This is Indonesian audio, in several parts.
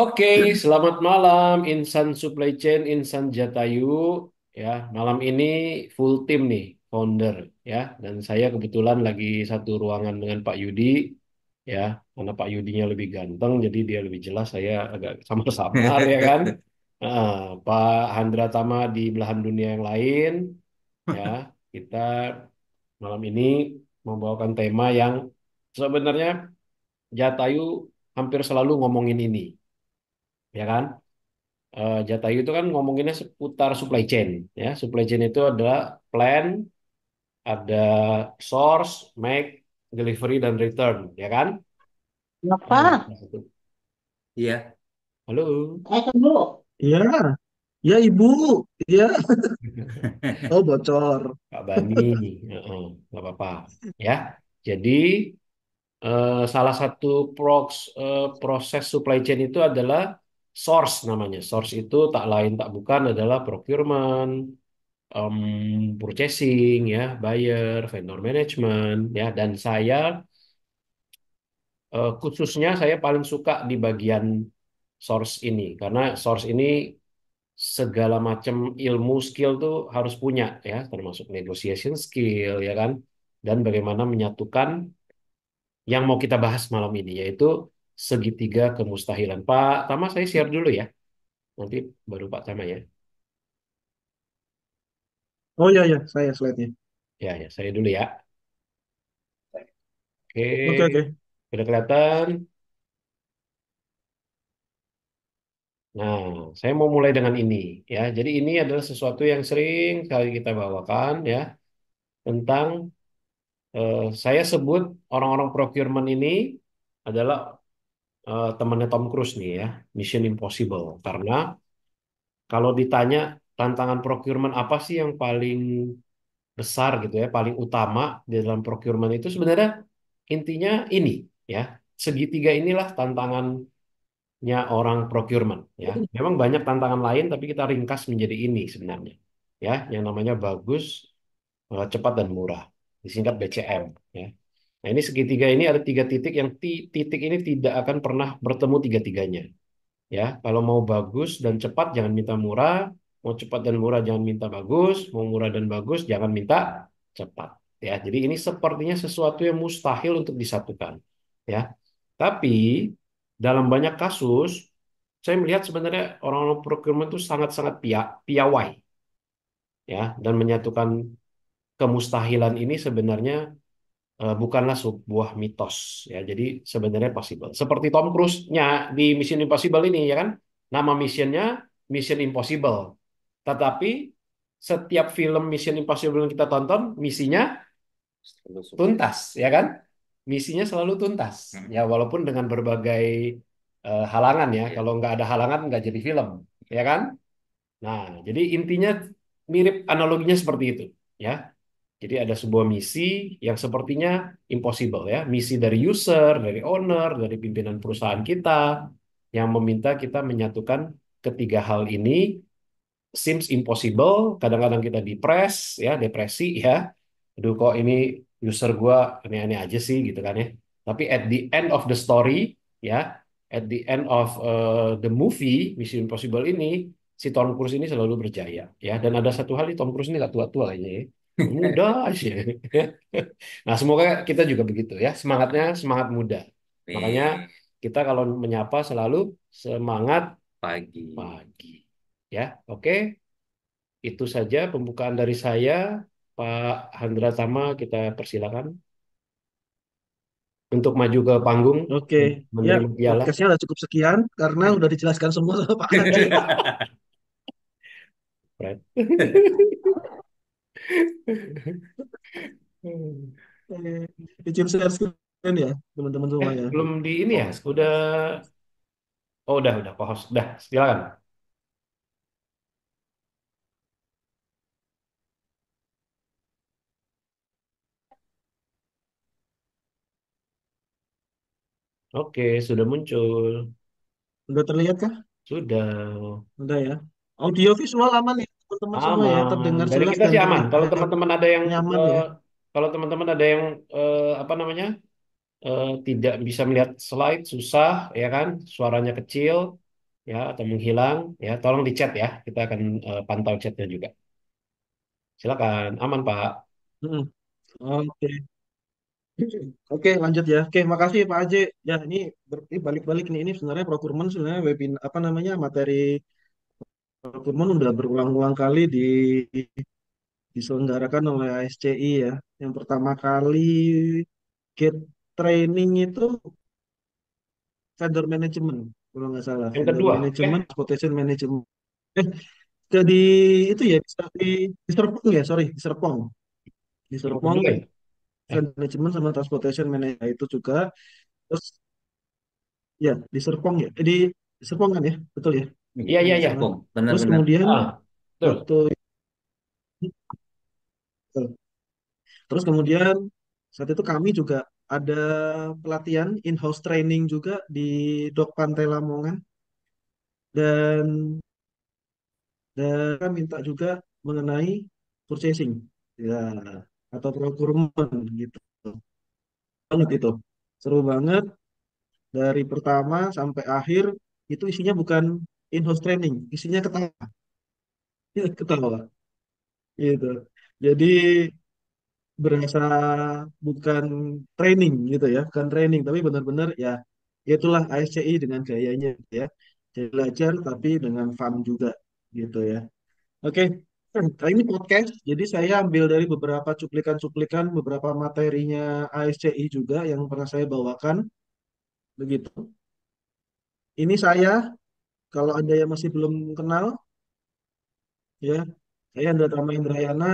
Oke, selamat malam Insan Supply Chain, Insan Jatayu. Ya, malam ini full tim nih, founder ya. Dan saya kebetulan lagi satu ruangan dengan Pak Yudi ya, karena Pak Yudinya lebih ganteng, jadi dia lebih jelas. Saya agak samar-samar ya kan. Nah, Pak Handra Tama di belahan dunia yang lain ya. Kita malam ini membawakan tema yang sebenarnya Jatayu hampir selalu ngomongin ini, ya kan? Jatayu itu kan ngomonginnya seputar supply chain. Ya, supply chain itu adalah plan, ada source, make, delivery, dan return. Ya kan? Kenapa? Iya. Halo. Kamu? Iya, ya ibu, iya. Oh bocor. Kak Bani. Heeh, nggak apa-apa. Ya, jadi salah satu proses supply chain itu adalah source namanya. Source itu tak lain tak bukan adalah procurement, purchasing ya, buyer, vendor management ya, dan saya khususnya saya paling suka di bagian source ini karena source ini segala macam ilmu skill tuh harus punya ya, termasuk negotiation skill ya kan, dan bagaimana menyatukan yang mau kita bahas malam ini yaitu segitiga kemustahilan. Pak Tama, saya share dulu ya, nanti baru Pak Tama ya. Oh iya ya, saya slide-nya. Ya ya, saya dulu ya. Oke Oke, oke. sudah kelihatan. Nah, saya mau mulai dengan ini ya. Jadi ini adalah sesuatu yang sering kali kita bawakan ya, tentang saya sebut orang-orang procurement ini adalah temannya Tom Cruise nih ya, Mission Impossible. Karena kalau ditanya tantangan procurement apa sih yang paling besar gitu ya, paling utama di dalam procurement itu sebenarnya intinya ini ya, segitiga inilah tantangannya orang procurement ya. Memang banyak tantangan lain tapi kita ringkas menjadi ini sebenarnya. Ya, yang namanya bagus, cepat dan murah. Disingkat BCM ya. Nah, ini segitiga ini ada tiga titik yang titik ini tidak akan pernah bertemu tiga-tiganya. Ya, kalau mau bagus dan cepat jangan minta murah, mau cepat dan murah jangan minta bagus, mau murah dan bagus jangan minta cepat. Ya, jadi ini sepertinya sesuatu yang mustahil untuk disatukan. Ya, tapi dalam banyak kasus saya melihat sebenarnya orang-orang procurement itu sangat-sangat piawai ya, dan menyatukan kemustahilan ini sebenarnya bukanlah sebuah mitos ya. Jadi sebenarnya possible. Seperti Tom Cruise-nya di Mission Impossible ini ya kan. Nama missionnya Mission Impossible. Tetapi setiap film Mission Impossible yang kita tonton, misinya Selalu sukses. tuntas ya kan. Misinya selalu tuntas. Ya walaupun dengan berbagai halangan ya. Iya. Kalau nggak ada halangan nggak jadi film ya kan. Nah, jadi intinya mirip analoginya seperti itu ya. Jadi ada sebuah misi yang sepertinya impossible ya. Misi dari user, dari owner, dari pimpinan perusahaan kita yang meminta kita menyatukan ketiga hal ini seems impossible. Kadang-kadang kita ya, depresi ya. Aduh kok ini user gua aneh-aneh aja sih gitu kan ya. Tapi at the end of the story ya, at the end of the movie Mission Impossible ini, si Tom Cruise ini selalu berjaya ya. Dan ada satu hal, di Tom Cruise ini gak tua-tua kayaknya ya. Muda aja. Nah, semoga kita juga begitu ya. Semangatnya semangat muda. Makanya Nih, kita kalau menyapa selalu semangat pagi. pagi. Ya, oke. Itu saja pembukaan dari saya. Pak Handra Tama, kita persilakan untuk maju ke panggung Oke, ya menerima piala. podcastnya udah cukup sekian karena udah dijelaskan semua sama Pak Haji. Fred. Izin share screen ya teman-teman semuanya. Belum di ini ya? Oh, Udah, sebentar. oh udah, co-host. Udah, silakan. Oke, sudah muncul. Udah terlihat kah? Sudah. Udah ya. Audio visual aman ya teman-teman semua ya, Aman. terdengar Dari jelas kita dan sih aman. Kalau terlihat teman-teman ada yang nyaman eh, ya. kalau teman-teman ada yang apa namanya tidak bisa melihat slide, susah, ya kan? Suaranya kecil. ya atau menghilang, ya tolong di chat ya. Kita akan pantau chatnya juga. Silakan, aman Pak. Mm-mm. Oke. Oke, lanjut ya. Oke, makasih Pak Aje. Ya, ini balik-balik nih. Ini sebenarnya procurement sebenarnya apa namanya materi procurement udah berulang-ulang kali diselenggarakan oleh ASCI ya. Yang pertama kali get training itu vendor management, kalau nggak salah. Yang Vendor kedua, management, transportation management. Eh, jadi itu ya di Serpong ya, sorry, di Serpong. Di yang Serpong kedua ya. Eh, vendor management sama transportation management itu juga. Terus ya di Serpong ya, di Serpong kan ya, betul ya, Iya, iya kalau iya nggak iya. salah. Serpong, Terus benar-benar. kemudian Betul. waktu terus kemudian saat itu kami juga ada pelatihan in-house training juga di Dok Pantai Lamongan dan dan minta juga mengenai purchasing ya atau procurement gitu banget itu seru banget dari pertama sampai akhir itu isinya bukan in-house training isinya ketawa ketawa gitu jadi berasa bukan training gitu ya, bukan training tapi benar-benar ya itulah ASCI dengan gayanya gitu ya. Jadi belajar tapi dengan fun juga gitu ya. Oke, kali ini podcast. Jadi saya ambil dari beberapa cuplikan-cuplikan beberapa materinya ASCI juga yang pernah saya bawakan begitu. Ini saya kalau ada yang masih belum kenal ya, saya Andra Tama Indrayana.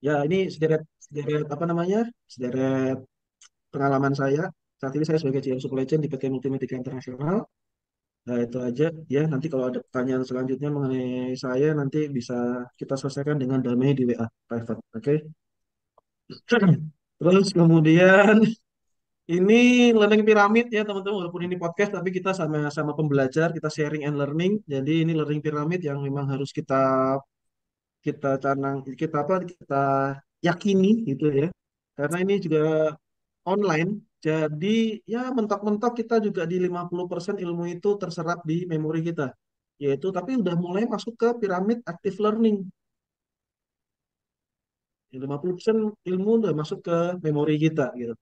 Ya, ini sederet sederet apa namanya? Sederet pengalaman saya. Saat ini saya sebagai GM Supply Chain di PT Multimedia Internasional. Nah, itu aja ya. Nanti kalau ada pertanyaan selanjutnya mengenai saya, nanti bisa kita selesaikan dengan damai di WA private. Oke. Terus kemudian ini learning pyramid ya teman-teman. Walaupun ini podcast, tapi kita sama-sama pembelajar, kita sharing and learning. Jadi ini learning pyramid yang memang harus kita kita canang, kita apa? Kita yakini gitu ya. Karena ini juga online. Jadi ya mentok-mentok kita juga di 50% ilmu itu terserap di memori kita. Yaitu tapi udah mulai masuk ke piramid active learning. 50% ilmu udah masuk ke memori kita gitu.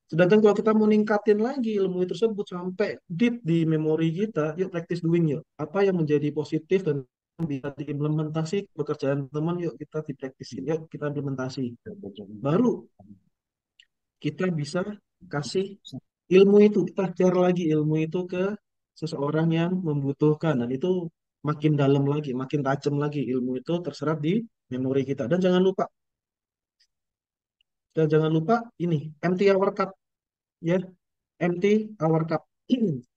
Sedangkan kalau kita mau ningkatin lagi ilmu tersebut sampai deep di memori kita, yuk practice doing yuk. Apa yang menjadi positif dan bisa diimplementasi ke pekerjaan teman, yuk kita dipraktisin, yuk kita implementasi. Baru kita bisa kasih ilmu itu, kita share lagi ilmu itu ke seseorang yang membutuhkan. Dan itu makin dalam lagi, makin tajam lagi ilmu itu terserap di memori kita. Dan jangan lupa ini, empty our cup ya, empty our cup.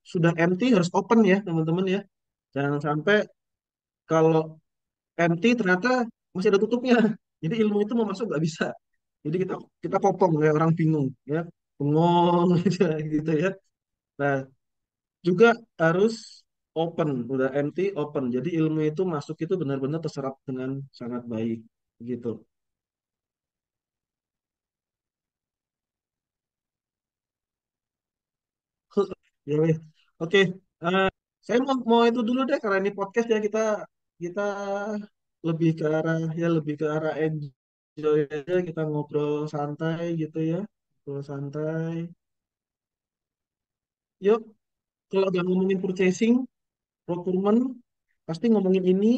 Sudah empty harus open ya teman-teman ya. Jangan sampai kalau empty ternyata masih ada tutupnya. Jadi ilmu itu mau masuk nggak bisa. Jadi kita kita kopong kayak orang bingung ya, bengong gitu ya. Nah, juga harus open, udah empty, open. Jadi ilmu itu masuk itu benar-benar terserap dengan sangat baik, gitu. Ya, weh. Oke. Eh, saya mau itu dulu deh karena ini podcast ya kita lebih ke arah ya lebih ke arah enjoy aja kita ngobrol santai gitu ya, ngobrol santai. Yuk, kalau udah ngomongin purchasing, procurement, pasti ngomongin ini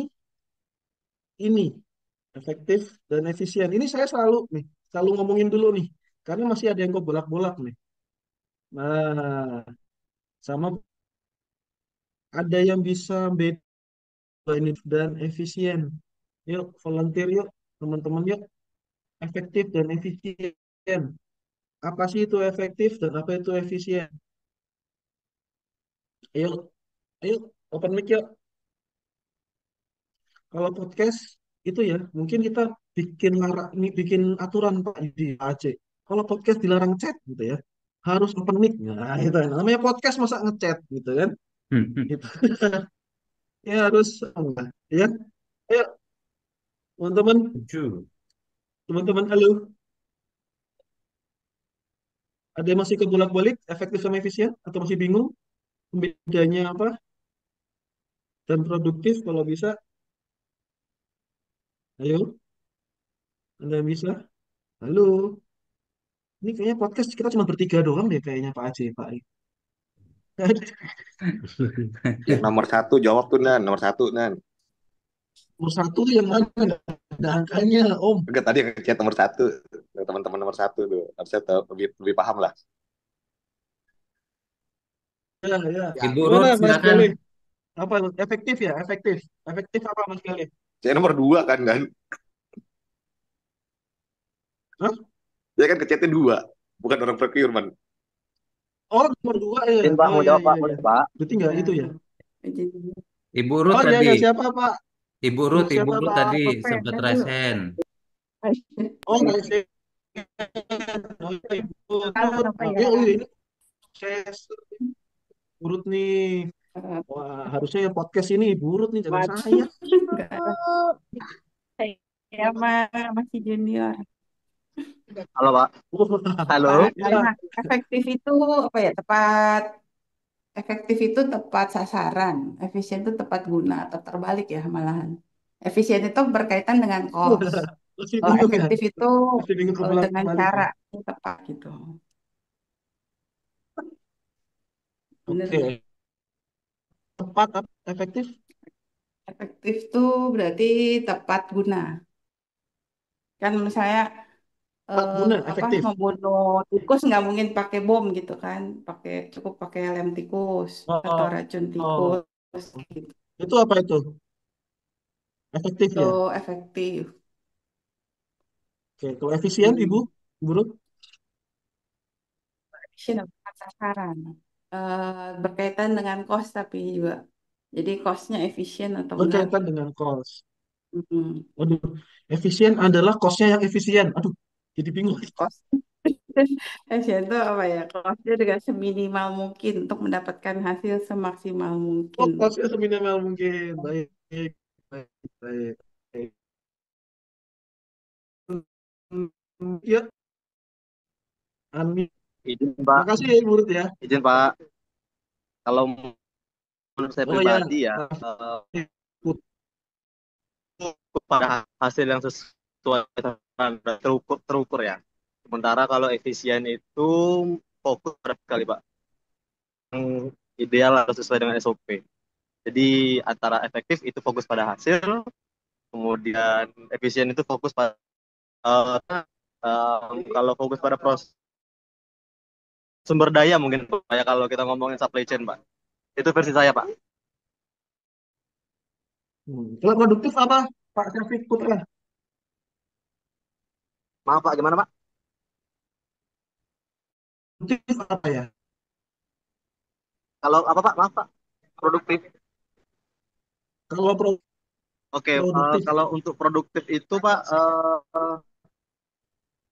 efektif dan efisien. Ini saya selalu ngomongin dulu nih, karena masih ada yang kok bolak-bolak nih. Nah, sama ada yang bisa beda ini dan efisien. Yuk, volunteer yuk, teman-teman yuk, efektif dan efisien. Apa sih itu efektif dan apa itu efisien? Ayo, ayo, open mic yuk. Kalau podcast itu ya, mungkin kita bikin aturan Pak di Aceh. Kalau podcast dilarang chat gitu ya, harus open mic. Nah, itu namanya podcast masa ngechat gitu kan? Itu ya harus ya. Ayo, teman-teman, Setuju. teman-teman, halo. Ada yang masih kebolak-balik, efektif sama efisien, atau masih bingung bedanya apa? dan produktif kalau bisa. Ayo, Anda bisa? Halo, ini kayaknya podcast kita cuma bertiga doang deh kayaknya Pak Aceh, Pak. Nomor satu jawab tuh Nan, nomor satu Nan. Nomor satu yang mana? Nggak ada angkanya, Om. Enggak tadi yang chat nomor satu, teman-teman nomor satu tuh, harusnya tahu, lebih paham lah. Ya, ya. Ibu Gimana Ruth Mas silakan. Galih? Apa efektif ya? Efektif. Efektif apa Mas Galih? Saya nomor dua kan Nan, Hah? saya kan ke chatnya dua, bukan orang procurement. Oh, nomor dua ya. Izin Pak, Oh mau ya, jawab iya, Pak, iya. boleh Pak? Berarti nggak itu ya? Ibu Ruth Oh iya, tadi, iya. Siapa Pak? Ibu Siapa Ruth Pak? tadi Pepe. sempat resen. Oh, Raisen. Oh, iya, Ibu Tut. Oke, oh iya, ini sukses. Burut nih. Wah, harusnya yang podcast ini Burut nih, jangan saya. Enggak ada. Saya masih junior. Halo Pak. Halo. Tepat. Ya, Nah, efektif itu apa ya? Tepat. Efektif itu tepat sasaran. Efisien itu tepat guna atau terbalik ya malahan. Efisien itu berkaitan dengan cost. masih Kalau bingung ya. efektif itu Masih bingung kebalik dengan balik cara ya. yang tepat gitu. Bener nggak? Oke, tepat apa? Efektif? Efektif itu berarti tepat guna. Kan misalnya Tepat guna, apa efektif. membunuh tikus nggak mungkin pakai bom gitu kan, cukup pakai lem tikus atau Oh, racun oh, tikus gitu. itu apa itu? Efektif Itu ya? efektif. Oke, kalau efisien, Ibu? Hmm. Burut? Efisien tepat sasaran. Berkaitan dengan cost tapi juga. Jadi costnya efisien atau enggak? Berkaitan dengan cost. Hmm. Waduh, efisien adalah costnya yang efisien. Aduh, jadi bingung. Cost. Efisien itu apa ya? Costnya juga seminimal mungkin untuk mendapatkan hasil semaksimal Oh, mungkin. costnya seminimal mungkin. Baik, baik, baik. Baik. Ya, amin. Izin Pak. Makasih ya, Burut ya. Izin Pak. Kalau menurut saya Oh ya, pribadi ya, pada hasil yang sesuai dan terukur ya. Sementara kalau efisien itu fokus pada sekali Pak. Yang ideal harus sesuai dengan SOP. Jadi antara efektif itu fokus pada hasil, kemudian efisien itu fokus pada kalau fokus pada proses sumber daya mungkin Pak, ya kalau kita ngomongin supply chain Pak. Itu versi saya Pak. Kalau produktif apa, Pak Syafiq Putra? Maaf Pak, gimana Pak? Produktif apa ya? Kalau apa Pak? Maaf Pak. Produktif. Kalau Oke, produktif, kalau untuk produktif itu Pak,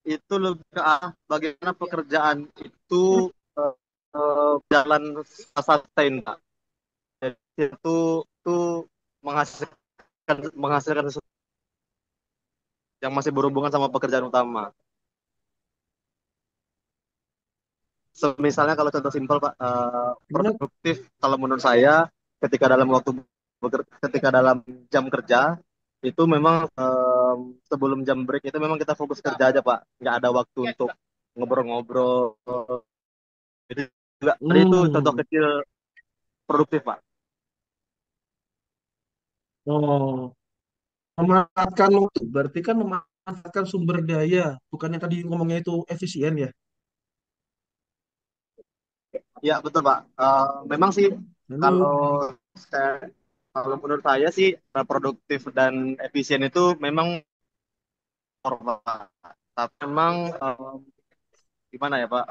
itu lebih ke arah bagaimana pekerjaan itu eh, jalan sustain Pak. Jadi itu menghasilkan menghasilkan sesuatu yang masih berhubungan sama pekerjaan utama. Misalnya kalau contoh simpel Pak, gimana? produktif kalau menurut saya ketika dalam ketika dalam jam kerja itu memang sebelum jam break itu memang kita fokus kerja aja Pak, nggak ada waktu untuk ngobrol-ngobrol. Jadi enggak, tadi itu contoh Hmm. kecil produktif Pak. Oh, memanfaatkan waktu. Berarti kan memanfaatkan sumber daya. Bukannya tadi ngomongnya itu efisien ya? Ya betul Pak. Memang sih kalau Halo. saya, kalau menurut saya sih produktif dan efisien itu memang Pak. Tapi memang gimana ya Pak?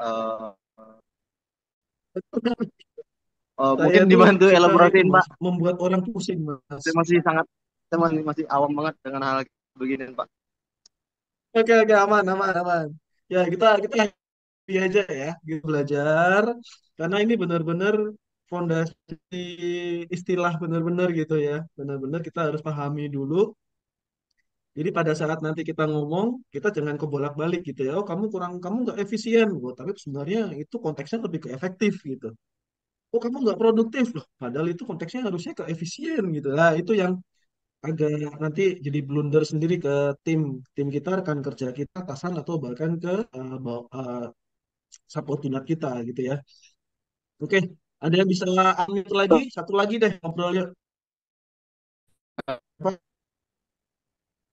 Saya Mungkin tuh dibantu suka itu, elaborasiin Pak. Mas. Membuat orang pusing, Mas. Saya masih awam banget dengan hal begini Pak. Oke, oke, aman, aman, aman. Ya, kita happy aja ya. Kita belajar. Karena ini benar-benar fondasi istilah benar-benar gitu ya. Benar-benar kita harus pahami dulu. Jadi pada saat nanti kita ngomong, kita jangan kebolak-balik gitu ya. Oh, kamu nggak efisien. Oh, tapi sebenarnya itu konteksnya lebih ke efektif gitu. oh kamu nggak produktif loh. Padahal itu konteksnya harusnya ke efisien gitu. Nah, itu yang agak nanti jadi blunder sendiri ke tim tim kita, rekan kerja kita, atasan atau bahkan ke subordinat kita gitu ya. Oke, ada yang bisa unmute lagi? Satu lagi deh ngobrolnya. Apa?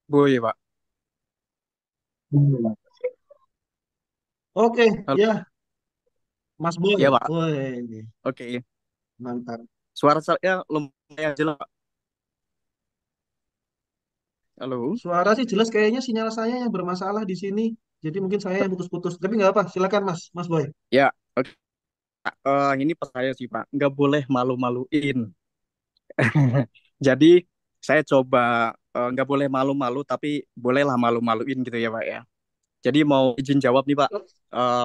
Boy, Pak. Oke, Halo. ya, Mas Boy. Ya, Pak. Woi, Oke. mantap. Suara saya lumayan jelas, Pak. Halo. Suara sih jelas, kayaknya sinyal saya yang bermasalah di sini. Jadi mungkin saya yang putus-putus. Tapi nggak apa, silakan Mas, Mas Boy. Ya, oke. Ini pas saya sih, Pak. Nggak boleh malu-maluin. Jadi, saya coba nggak boleh malu-malu, tapi bolehlah malu-maluin gitu ya, Pak ya. Jadi mau izin jawab nih, Pak.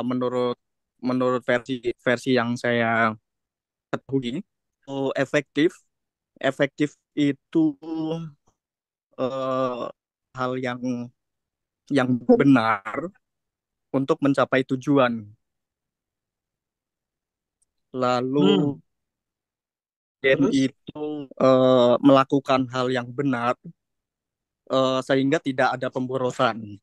Menurut menurut versi versi yang saya ketahui, efektif efektif itu eh, hal yang benar untuk mencapai tujuan. Lalu Hmm, dan terus? itu melakukan hal yang benar sehingga tidak ada pemborosan.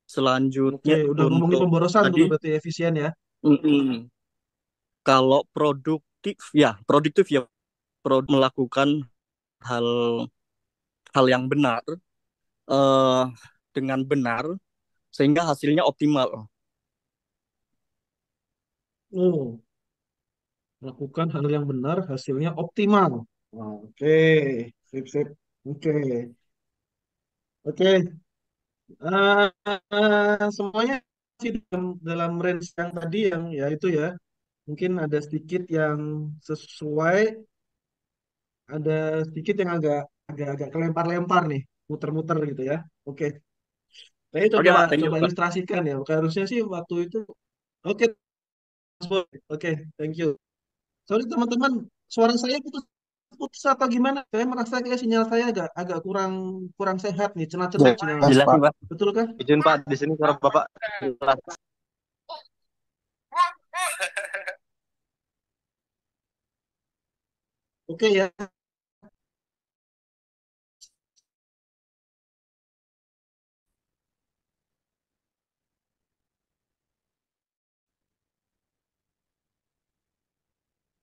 Oke, Selanjutnya udah ngomongin untuk pemborosan dulu tadi, berarti efisien ya. mm-mm. Kalau produktif ya melakukan hal hal yang benar eh, dengan benar sehingga hasilnya optimal. Oh, lakukan hal yang benar, hasilnya optimal. Oke, sip, sip. Oke, oke. Semuanya masih dalam range yang tadi yang ya itu ya. Mungkin ada sedikit yang sesuai, ada sedikit yang agak kelempar-lempar nih, muter-muter gitu ya. Oke, saya Oke, coba Pak, thank you, coba Pak. ilustrasikan ya. Harusnya sih waktu itu. Oke, Mas Boy. Oke, thank you. Sorry teman-teman, suara saya putus atau gimana? Saya merasa kayak sinyal saya agak agak kurang kurang sehat nih, Ya, cenat-cenut sinyalnya. jelas Pak. nih Pak. Betul kan? Izin Pak, di sini suara Bapak jelas. Oke ya.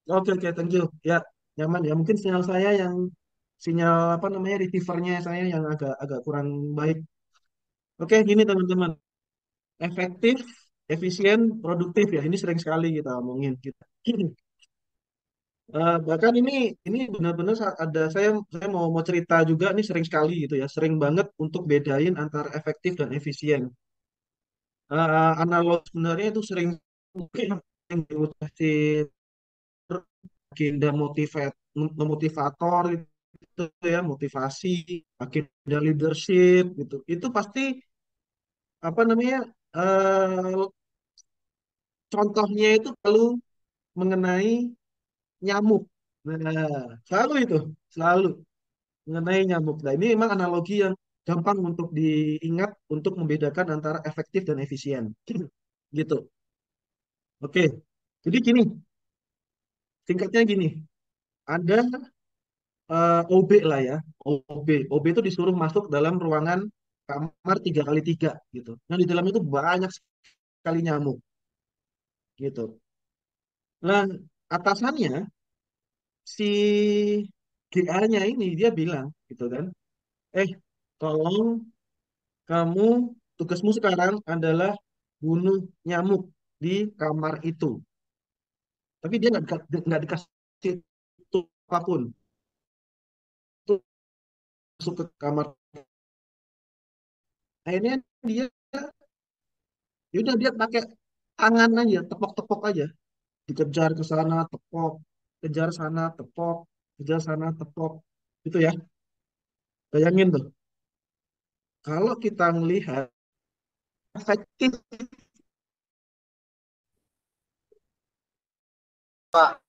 Oke oke, thank you. Ya, nyaman ya. Mungkin sinyal saya yang sinyal apa namanya receivernya saya yang agak agak kurang baik. Oke, gini teman-teman. Efektif, efisien, produktif ya. Ini sering sekali kita omongin kita. Bahkan ini benar-benar ada saya mau cerita juga nih sering sekali gitu ya. Sering banget untuk bedain antara efektif dan efisien. Analog sebenarnya itu sering mungkin yang diutasi agenda memotivator gitu ya, motivasi, agenda leadership gitu. Itu pasti apa namanya eh, contohnya itu perlu mengenai nyamuk. Nah, selalu itu, selalu mengenai nyamuk. Nah, ini memang analogi yang gampang untuk diingat untuk membedakan antara efektif dan efisien. Gitu. Oke. Jadi gini, singkatnya gini. Ada OB lah ya, OB. OB itu disuruh masuk dalam ruangan kamar 3x3 gitu. Nah, di dalam itu banyak sekali nyamuk gitu. Nah, atasannya si GA-nya ini dia bilang gitu kan, eh tolong kamu tugasmu sekarang adalah bunuh nyamuk di kamar itu. Tapi dia nggak dikasih tuh apapun. Tuh masuk ke kamar. Akhirnya dia ya udah dia pakai tangan aja, tepok-tepok aja, dikejar ke sana, tepok, kejar sana, tepok, kejar sana, tepok, gitu ya. Bayangin tuh, kalau kita melihat efektif Pak.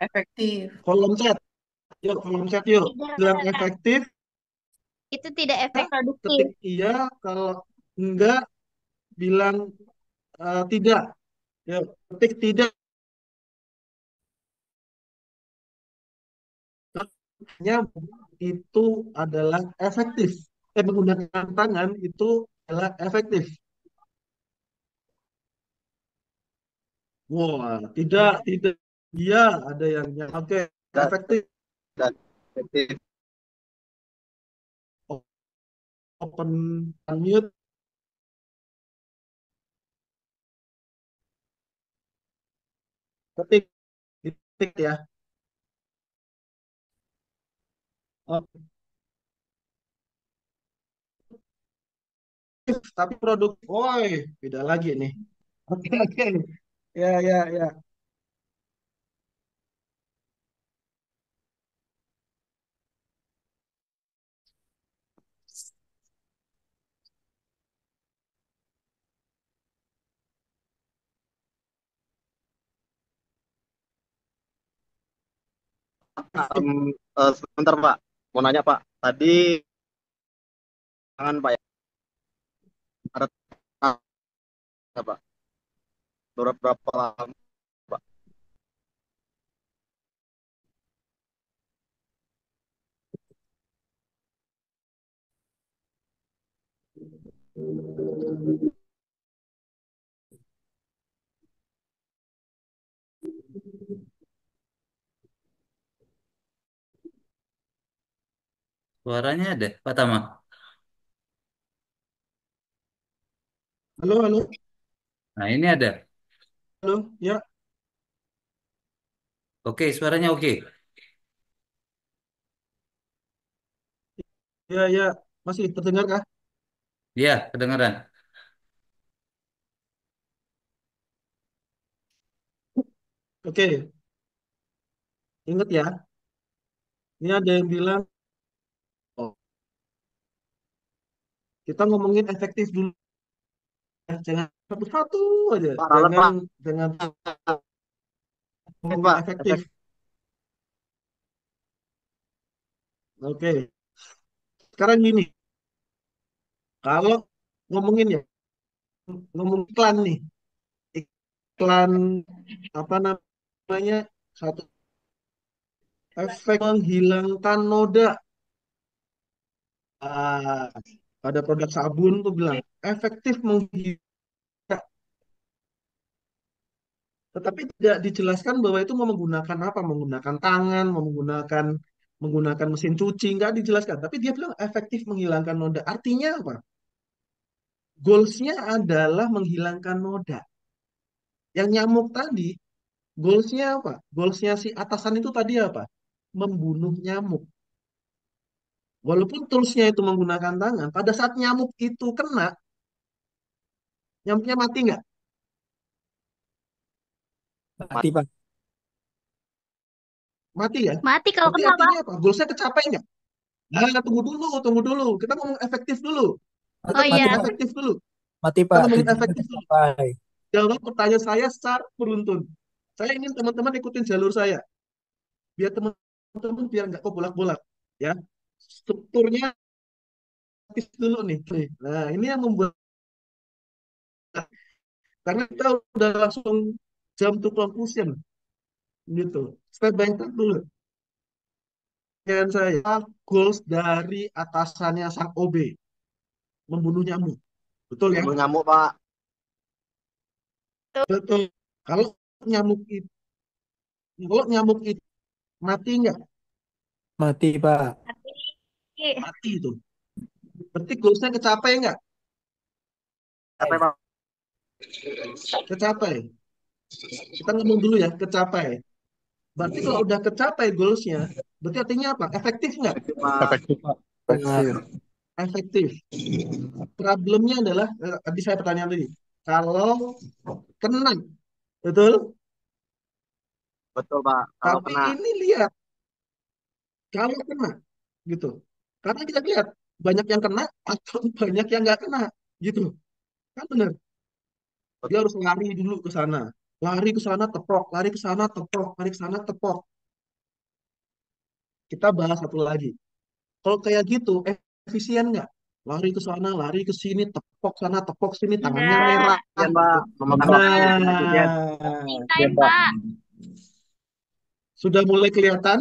Efektif. kolom chat, yuk kolom chat yuk, yang efektif Itu tidak efek produktif. ketik iya kalau enggak, bilang tidak. Ya, ketik tidak nyambung itu adalah efektif. Menggunakan tangan itu adalah efektif. Wah, tidak, tidak. Iya, ada yang oke, Dan, efektif. dan efektif. Open unmute. Ketik, ketik ya. Oke, tapi produk, woi, beda lagi nih. Oke, oke. Ya, ya, ya. Em, sebentar Pak, mau nanya Pak. Tadi tangan Pak ya, ada tangan, Pak. Berapa lama Pak? Suaranya ada, Pak Tama. Halo, halo, Nah, ini ada. halo. Ya, Oke, suaranya oke. ya, ya. Masih terdengar kah? Iya, kedengaran. Oke, ingat ya. Ini ada yang bilang, oh, kita ngomongin efektif dulu, ya. Jangan satu-satu aja. Pak Ralat Jangan, Pak. jangan ngomongin Pak, efektif. efektif. Oke, sekarang gini. Kalau ngomongin ya, ngomong iklan nih. Iklan apa namanya? Satu efek menghilangkan noda. Ah, ada produk sabun tuh bilang efektif menghilangkan, tetapi tidak dijelaskan bahwa itu mau menggunakan apa, menggunakan tangan, mau menggunakan mesin cuci, nggak dijelaskan. Tapi dia bilang efektif menghilangkan noda. Artinya apa? Goalsnya adalah menghilangkan noda. Yang nyamuk tadi, goalsnya apa? Goalsnya si atasan itu tadi apa? Membunuh nyamuk. Walaupun toolsnya itu menggunakan tangan, pada saat nyamuk itu kena, nyamuknya mati nggak? Mati, Pak. Mati ya? Mati kalau Berarti kena, Pak. artinya apa? Goalsnya kecapai nggak? Nah, tunggu dulu, tunggu dulu. Kita ngomong efektif dulu. Kita Oh Mati, ngomong iya. Pak. efektif dulu. Mati, Kita Pak. ngomongin Tujuannya efektif dulu. tercapai. Jawab pertanyaan saya secara beruntun. Saya ingin teman-teman ikutin jalur saya. Biar teman-teman biar nggak kok bolak-bolak. Ya, strukturnya efektif dulu nih. Nah, ini yang membuat, karena kita udah langsung jump to conclusion gitu. Step by step dulu. Dan saya goals dari atasannya sang OB membunuh nyamuk. Betul ya? Bunuh nyamuk Pak. Betul. Kalau nyamuk itu, kalau nyamuk itu mati nggak? Mati, Pak. Mati. Mati itu. Berarti goalsnya kecapai nggak? Capek Pak. Kecapai. Kita ngomong dulu ya, kecapai. Berarti kalau udah kecapai goalsnya, berarti artinya apa? Efektif nggak? Efektif Pak. Efektif, Pak. Benar. Efektif. Problemnya adalah, tadi saya pertanyaan tadi, kalau kena, betul? Betul Pak. Kalau Tapi kena. ini lihat, kalau kena, gitu. Karena kita lihat, banyak yang kena atau banyak yang nggak kena, gitu. Kan benar. Dia harus lari dulu ke sana. Lari ke sana, tepok. Lari ke sana, tepok. Lari ke sana, tepok. Kita bahas satu lagi. Kalau kayak gitu, efisien nggak? lari ke sana, lari ke sini, tepok sana, tepok sini, tangannya Enggak. merah Ya Pak, gitu. memegang Apa? waktu selanjutnya. Nah, Closing Ya, time, Pak. Pak. sudah mulai kelihatan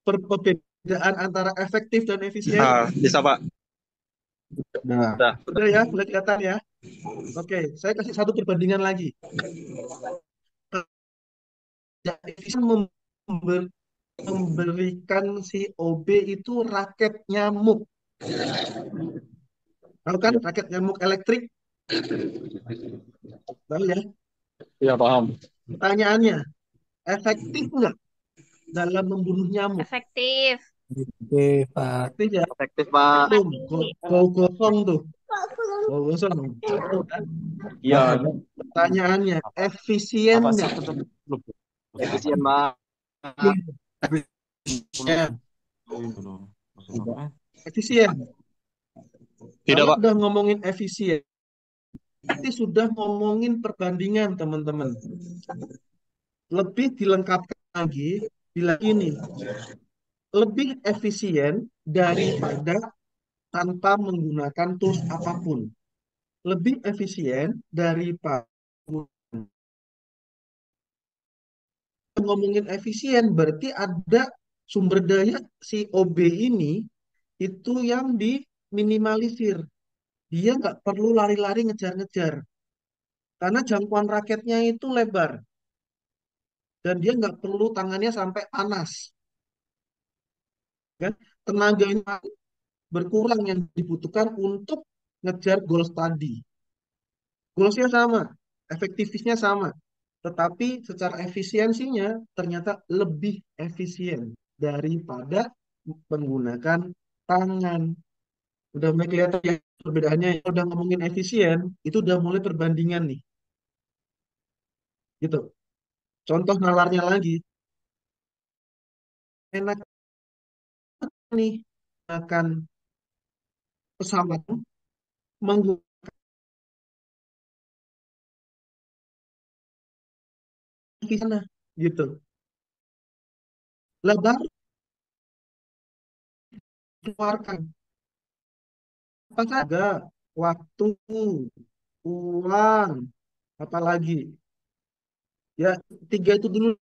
perbedaan antara efektif dan efisien. Nah, bisa Pak. Nah, Udah. udah ya, mulai kelihatan ya. Oke, saya kasih satu perbandingan lagi. Tidak efisien memberikan si OB itu raket nyamuk. Tahu kan raket nyamuk elektrik? Tahu ya? Iya paham. Pertanyaannya, efektif nggak dalam membunuh nyamuk? Efektif. Oke, Pak. Efektif ya? Efektif Pak. Belum. Mati. Go gosong tuh. Go gosong. Iya. Nah, pertanyaannya, efisien Apa sih nggak? tetap belum? Efisien Pak. Ya. Efisien. Tidak Kalau Pak. udah ngomongin efisien, berarti sudah ngomongin perbandingan, teman-teman. Lebih dilengkapkan lagi, bilang ini, lebih efisien daripada tanpa menggunakan tools apapun. Lebih efisien daripada ngomongin efisien, berarti ada sumber daya si OB ini itu yang diminimalisir. Dia nggak perlu lari-lari ngejar-ngejar. Karena jangkauan raketnya itu lebar. Dan dia nggak perlu tangannya sampai panas. Kan? Tenaganya berkurang yang dibutuhkan untuk ngejar goals tadi. Goalsnya sama, efektivitasnya sama. Tetapi secara efisiensinya ternyata lebih efisien daripada menggunakan tangan. Udah mulai kelihatan ya perbedaannya. Udah ngomongin efisien, itu udah mulai perbandingan nih. Gitu. Contoh nalarnya lagi. Enak nih akan pesawat menggunakan sana gitu. Lah baru keluarkan apa saja waktu, uang, apalagi ya tiga itu dulu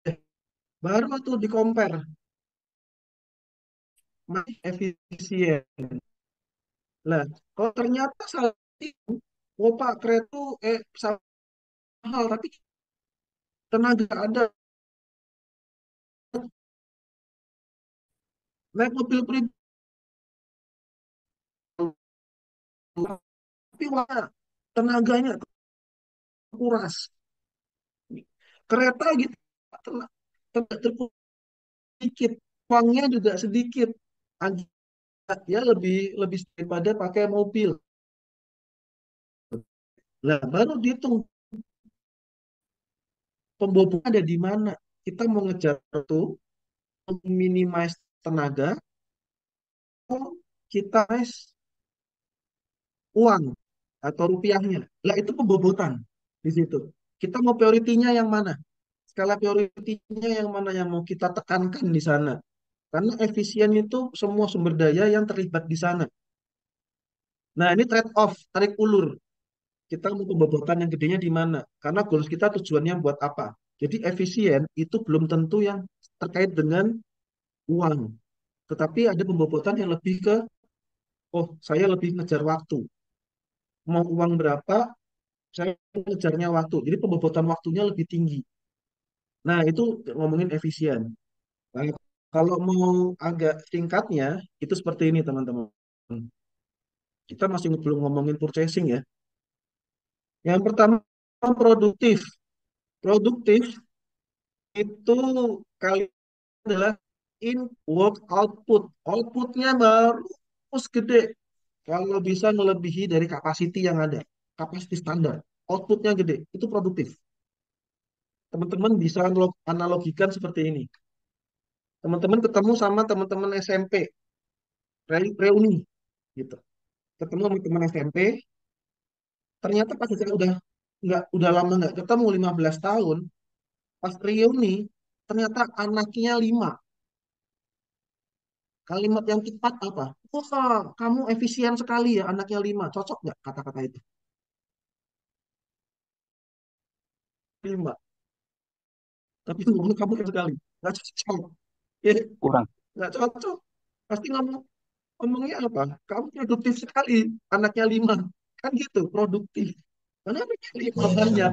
deh. Baru tuh di compare masih efisien. Lah kalau ternyata salah itu, oh Pak kereta pesawat mahal tapi tenaga ada, naik mobil pribadi tapi wah, tenaganya kuras. Kereta gitu tenaga terkuras sedikit, uangnya juga sedikit. Ya lebih lebih daripada pakai mobil. Nah, baru dihitung pembobolan ada di mana. Kita mau ngejar itu, minimize tenaga, atau kita minimize uang atau rupiahnya. Lah itu pembobotan di situ. Kita mau prioritinya yang mana? Skala prioritinya yang mana yang mau kita tekankan di sana? Karena efisien itu semua sumber daya yang terlibat di sana. Nah, ini trade off, tarik ulur. Kita mau pembobotan yang gedenya di mana? Karena goals kita tujuannya buat apa? Jadi efisien itu belum tentu yang terkait dengan uang. Tetapi ada pembobotan yang lebih ke, oh saya lebih ngejar waktu. Mau uang berapa, saya ngejarnya waktu. Jadi pembobotan waktunya lebih tinggi. Nah itu ngomongin efisien. Nah, kalau mau agak singkatnya, itu seperti ini teman-teman. Kita masih belum ngomongin purchasing ya. Yang pertama produktif. Produktif itu kali adalah in work output. Outputnya baru terus gede. Kalau bisa melebihi dari capacity yang ada. Capacity standar. Outputnya gede. Itu produktif. Teman-teman bisa analogikan seperti ini. Teman-teman ketemu sama teman-teman SMP. Reuni. Gitu. Ketemu sama teman SMP. Ternyata pas saya udah lama nggak ketemu 15 tahun. Pas reuni. Ternyata anaknya 5. Kalimat yang tepat apa? Wah, kamu efisien sekali ya, anaknya 5. Cocok nggak kata-kata itu? 5. Tapi ngomong kamu keren sekali. Nggak cocok. Ya, Kurang. nggak cocok. Pasti ngomongnya apa? Kamu produktif sekali, anaknya 5. Kan gitu, produktif. Karena anaknya 5 banyak.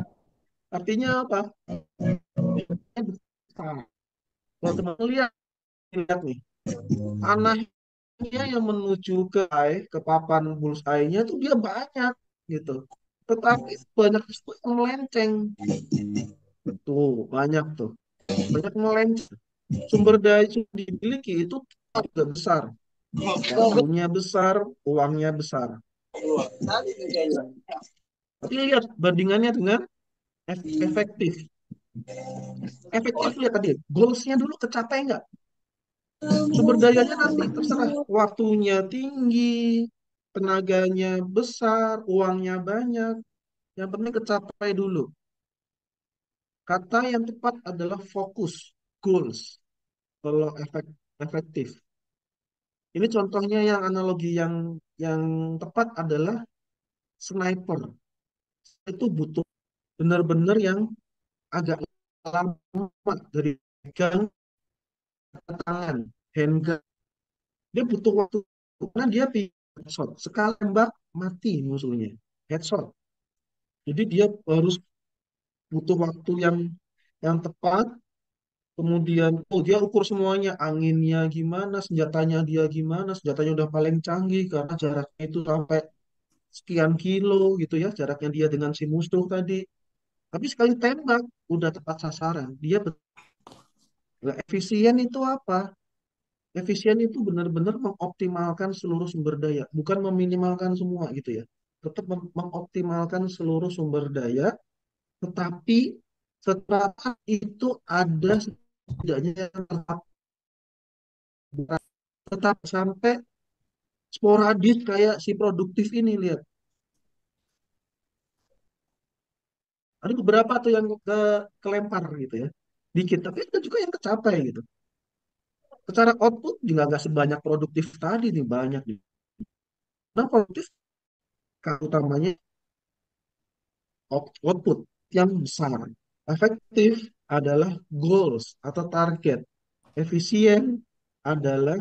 Artinya apa? Dia besar. Kalau teman lihat nih, anaknya yang menuju ke papan bullseye-nya tuh dia banyak gitu. Tetapi banyak juga yang melenceng. Tuh, banyak tuh. Banyak melenceng. Sumber daya yang dimiliki itu juga besar. Waktunya besar, uangnya besar. Tapi lihat bandingannya dengan efektif. Efektif lihat tadi, goals-nya dulu kecapai nggak? Sumber dayanya nanti terserah. Waktunya tinggi, tenaganya besar, uangnya banyak. Yang penting kecapai dulu. Kata yang tepat adalah fokus, goals. Kalau efektif. Ini contohnya yang analogi yang tepat adalah sniper. Itu butuh benar-benar yang agak lama dari pegang ke tangan, handgun. Dia butuh waktu karena dia headshot. Sekali tembak mati musuhnya. Headshot. Jadi dia harus butuh waktu yang tepat. Kemudian, oh dia ukur semuanya, anginnya gimana, senjatanya dia gimana, senjatanya udah paling canggih karena jaraknya itu sampai sekian kilo gitu ya, jaraknya dia dengan si musuh tadi. Tapi sekali tembak, udah tepat sasaran. Dia Nah, efisien itu apa? Efisien itu benar-benar mengoptimalkan seluruh sumber daya, bukan meminimalkan semua gitu ya. Tetap mengoptimalkan seluruh sumber daya, tetapi setelah itu ada setidaknya yang tetap sampai sporadis kayak si produktif ini lihat. Ada beberapa tuh yang kelempar gitu ya. Dikit, tapi ada juga yang kecapai gitu. Secara output juga nggak sebanyak produktif tadi nih, banyak nih. Nah, produktif utamanya output yang besar. Efektif adalah goals atau target. Efisien adalah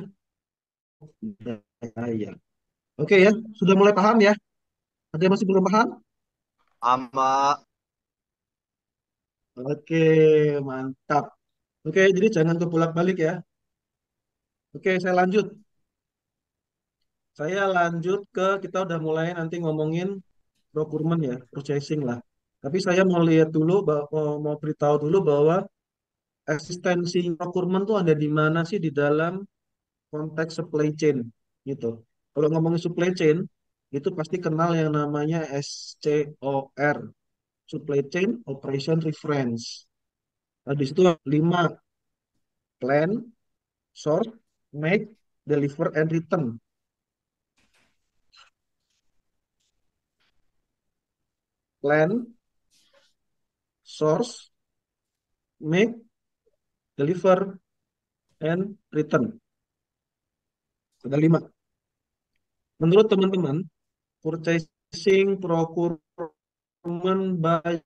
daya. Oke ya, sudah mulai paham ya? Ada yang masih belum paham? Sama. Oke, mantap. Oke, jadi jangan kebulak-balik ya. Oke, saya lanjut. Saya lanjut ke kita udah mulai nanti ngomongin procurement ya, purchasing lah. Tapi saya mau lihat dulu, mau beritahu dulu bahwa eksistensi procurement tuh ada di mana sih di dalam konteks supply chain gitu. Kalau ngomongin supply chain, itu pasti kenal yang namanya SCOR, Supply Chain Operation Reference. Nah, di situ 5, plan, source, make, deliver, and return. Plan, source, make, deliver, and return. Ada 5. Menurut teman-teman, purchasing, procurement, buy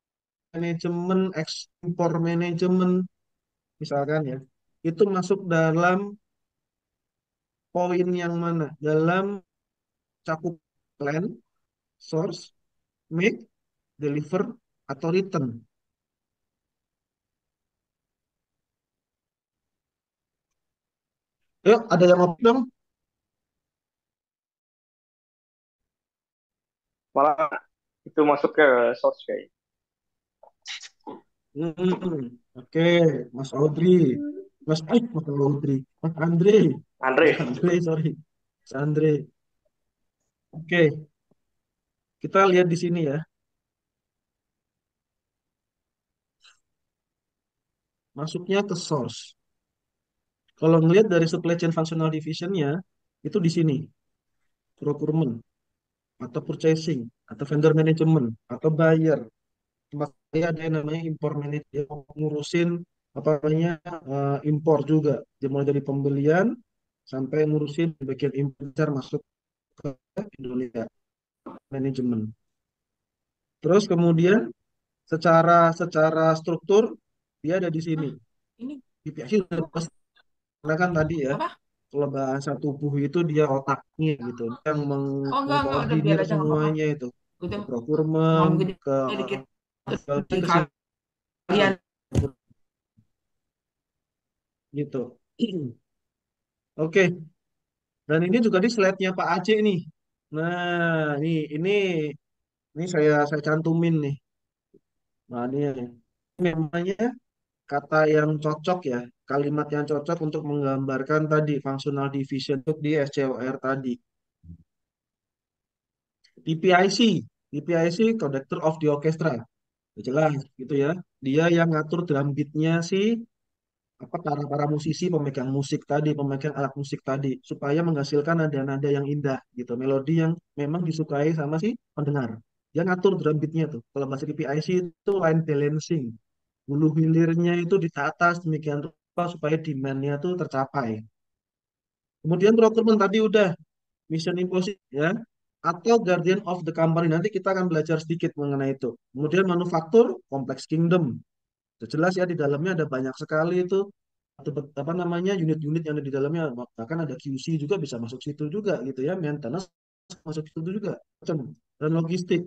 management, export management, misalkan ya, itu masuk dalam poin yang mana? Dalam cakup plan, source, make, deliver, atau return. Yuk, ada yang mau dong? Malah itu masuk ke source kayak. Oke, Mas Audrey. Mas Audrey. Mas Andre. Mas Andre, Andre, sorry. Mas Andre. Oke, kita lihat di sini ya. Masuknya ke source. Kalau ngelihat dari supply chain functional division-nya, itu di sini. Procurement, atau purchasing, atau vendor management, atau buyer. Tempat saya ada yang namanya import manager, yang ngurusin apa namanya impor juga. Dimulai dari pembelian sampai ngurusin bagian impor masuk ke Indonesia, manajemen. Terus kemudian secara secara struktur dia ada di sini. Hah, ini BPIC udah pasti, karena kan tadi ya, apa? kalau bahasa tubuh itu dia otaknya gitu, dia yang Oh enggak, udah biar mengkoordinir aja nggak apa-apa. semuanya itu, Udah ke mau procurement, gede ke dikit quality, di ke kalian. gitu. Oke, dan ini juga di slide-nya Pak Aceh nih. Nah, ini saya cantumin nih. Nah, ini namanya kata yang cocok ya, kalimat yang cocok untuk menggambarkan tadi functional division untuk di SCOR tadi. DPIC, DPIC Conductor of the Orchestra. Jelas gitu ya. Dia yang ngatur drum beatnya si apa para musisi pemegang musik tadi, pemegang alat musik tadi, supaya menghasilkan nada-nada yang indah gitu, melodi yang memang disukai sama si pendengar. Dia ngatur drum beatnya tuh. Kalau bahasa DPIC itu line balancing, hulu hilirnya itu ditata sedemikian rupa supaya demand-nya tuh tercapai. Kemudian procurement tadi udah Mission Impossible ya, atau Guardian of the Company. Nanti kita akan belajar sedikit mengenai itu. Kemudian manufaktur, Complex Kingdom. Sudah jelas ya, di dalamnya ada banyak sekali itu apa namanya unit-unit yang ada di dalamnya, bahkan ada QC juga bisa masuk situ juga gitu ya, maintenance masuk situ juga. Macam. Dan logistik,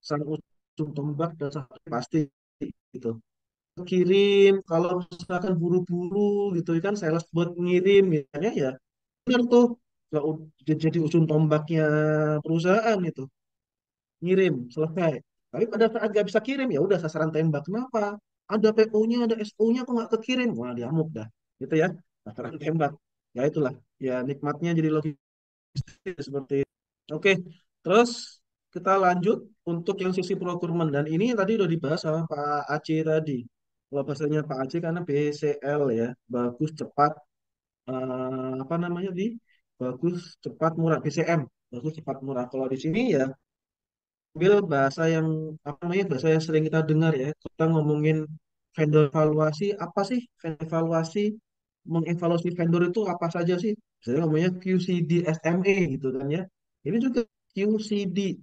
sang ujung tombak dan pasti gitu. Kirim kalau misalkan buru-buru gitu kan, sales buat ngirim ya, ya benar tuh, nggak jadi ujung tombaknya perusahaan itu, ngirim selesai. Tapi pada saat nggak bisa kirim ya udah sasaran tembak. Kenapa? Ada PO-nya, ada SO-nya kok nggak kekirim? Wah diamuk dah, gitu ya, sasaran tembak. Ya itulah, ya nikmatnya jadi logistik seperti itu. Oke, terus kita lanjut untuk yang sisi procurement, dan ini tadi udah dibahas sama Pak Aceh tadi. Kalau bahasanya Pak Aceh karena BCL ya, bagus cepat, apa namanya di bagus cepat murah, BCM, bagus cepat murah. Kalau di sini ya ambil bahasa yang apa namanya, bahasa yang sering kita dengar ya, kita ngomongin vendor evaluasi. Apa sih vendor evaluasi? Mengevaluasi vendor itu apa saja sih? Saya ngomongnya QCD SME gitu kan ya. Ini juga QCD,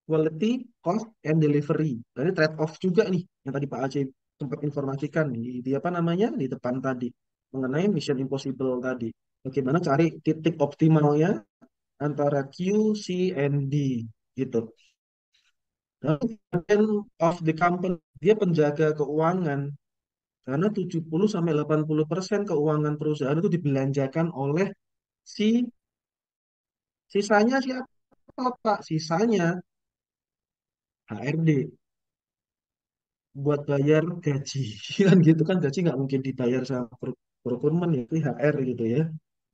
quality, cost, and delivery. Dan ini trade off juga nih yang tadi Pak Aceh sempat informasikan di apa namanya di depan tadi mengenai Mission Impossible tadi. Bagaimana cari titik optimalnya antara Q, C, and D gitu. Dan of the company, dia penjaga keuangan, karena 70 sampai 80% keuangan perusahaan itu dibelanjakan oleh si sisanya siapa Pak? Sisanya HRD buat bayar gaji. Kan gitu kan, gaji nggak mungkin dibayar sama procurement ya, itu HR gitu ya.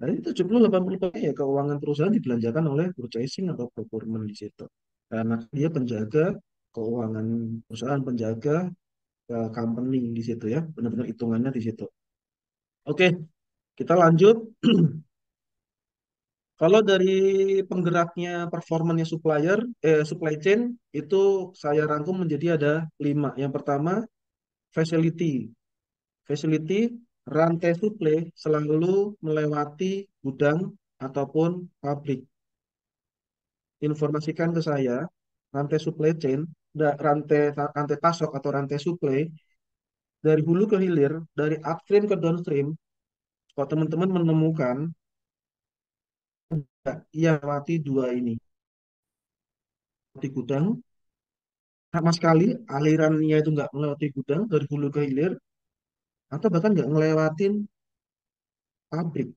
Nah, ini 70-80% ya keuangan perusahaan dibelanjakan oleh purchasing atau procurement di situ. Karena dia penjaga keuangan perusahaan, penjaga company di situ ya, benar-benar hitungannya di situ. Oke, kita lanjut. Kalau dari penggeraknya performanya supply chain itu saya rangkum menjadi ada 5. Yang pertama, facility. Facility, rantai supply selalu melewati gudang ataupun pabrik. Informasikan ke saya, rantai supply chain, rantai rantai pasok atau rantai supply dari hulu ke hilir, dari upstream ke downstream. Kalau teman-teman menemukan yang melewati 2 ini, di gudang, sama sekali alirannya itu nggak melewati gudang dari hulu ke hilir, atau bahkan nggak ngelewatin pabrik,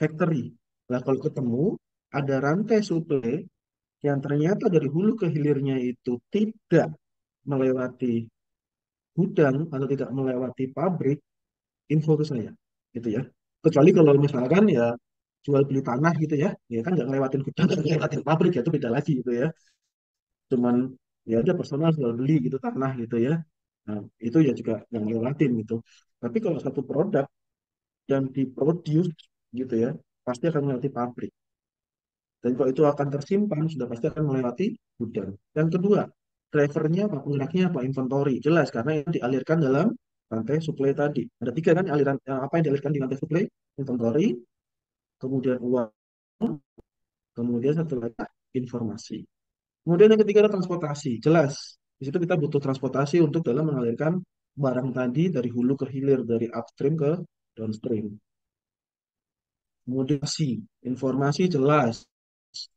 factory. Nah, kalau ketemu ada rantai supply yang ternyata dari hulu ke hilirnya itu tidak melewati gudang atau tidak melewati pabrik, info ke saya, gitu ya. Kecuali kalau misalkan ya jual beli tanah gitu ya kan nggak ngelewatin gudang, nggak ngelewatin pabrik, ya itu beda lagi gitu ya. Cuman ya ada personal jual beli gitu tanah gitu ya. Nah, itu ya juga yang ngelewatin gitu. Tapi kalau satu produk yang diproduce gitu ya, pasti akan melewati pabrik. Dan kalau itu akan tersimpan, sudah pasti akan melewati gudang. Yang kedua, drivernya apa, penggeraknya apa, inventory. Jelas, karena itu dialirkan dalam rantai supply tadi. Ada 3 kan aliran, apa yang dialirkan di rantai supply, inventory, kemudian uang, kemudian satu lagi informasi. Kemudian yang ketiga adalah transportasi. Jelas, di situ kita butuh transportasi untuk dalam mengalirkan barang tadi dari hulu ke hilir, dari upstream ke downstream. Kemudian informasi jelas,